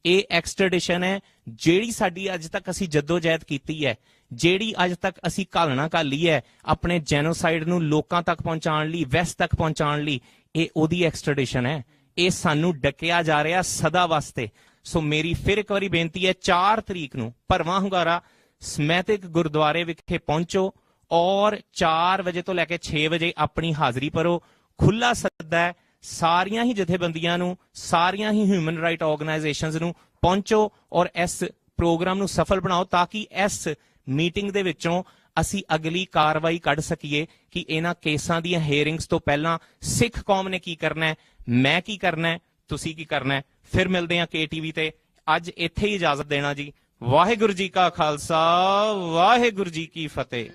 ਇਹ ਐਕਸਟ੍ਰੈਡੀਸ਼ਨ ਹੈ ਜਿਹੜੀ ਸਾਡੀ ਅੱਜ ਤੱਕ ਅਸੀਂ ਜਦੋਜਹਿਦ ਕੀਤੀ ਹੈ, ਜਿਹੜੀ ਅੱਜ ਤੱਕ ਅਸੀਂ ਘਾਲਣਾ ਘਾਲੀ ਹੈ ਆਪਣੇ ਜੈਨੋਸਾਈਡ ਨੂੰ ਲੋਕਾਂ ਤੱਕ ਪਹੁੰਚਾਉਣ ਲਈ, ਵੈਸਟ ਤੱਕ ਪਹੁੰਚਾਉਣ ਲਈ, ਇਹ ਉਹਦੀ ਐਕਸਟ੍ਰੈਡੀਸ਼ਨ ਹੈ। ਇਹ ਸਾਨੂੰ ਡਕਿਆ ਜਾ ਰਿਹਾ ਸਦਾ ਵਾਸਤੇ। ਸੋ ਮੇਰੀ ਫਿਰ ਇੱਕ ਵਾਰੀ ਬੇਨਤੀ ਹੈ, 4 ਤਰੀਕ ਨੂੰ ਭਰਵਾਂ ਹੁੰਗਾਰਾ ਸਮੈਤਿਕ ਗੁਰਦੁਆਰੇ ਵਿਖੇ ਪਹੁੰਚੋ ਔਰ 4 ਵਜੇ ਤੋਂ ਲੈ ਕੇ 6 ਵਜੇ ਆਪਣੀ ਹਾਜ਼ਰੀ ਭਰੋ। ਖੁੱਲਾ ਸੱਦਾ ਹੈ ਸਾਰੀਆਂ ਹੀ ਜਥੇਬੰਦੀਆਂ ਨੂੰ, ਸਾਰੀਆਂ ਹੀ ਹਿਊਮਨ ਰਾਈਟ ਆਰਗੇਨਾਈਜੇਸ਼ਨਸ ਨੂੰ, ਪਹੁੰਚੋ ਔਰ ਇਸ ਪ੍ਰੋਗਰਾਮ ਨੂੰ ਸਫਲ ਬਣਾਓ ਤਾਂ ਕਿ ਇਸ ਮੀਟਿੰਗ ਦੇ ਵਿੱਚੋਂ ਅਸੀਂ ਅਗਲੀ ਕਾਰਵਾਈ ਕੱਢ ਸਕੀਏ ਕਿ ਇਹਨਾਂ ਕੇਸਾਂ ਦੀਆਂ ਹੀਅਰਿੰਗਸ ਤੋਂ ਪਹਿਲਾਂ ਸਿੱਖ ਕੌਮ ਨੇ ਕੀ ਕਰਨਾ ਹੈ, ਮੈਂ ਕੀ ਕਰਨਾ ਹੈ, ਤੁਸੀਂ ਕੀ ਕਰਨਾ ਹੈ। ਫਿਰ ਮਿਲਦੇ ਹਾਂ KTV ਤੇ। ਅੱਜ ਇੱਥੇ ਹੀ ਇਜਾਜ਼ਤ ਦੇਣਾ ਜੀ। ਵਾਹਿਗੁਰੂ ਜੀ ਕਾ ਖਾਲਸਾ, ਵਾਹਿਗੁਰੂ ਜੀ ਕੀ ਫਤਿਹ।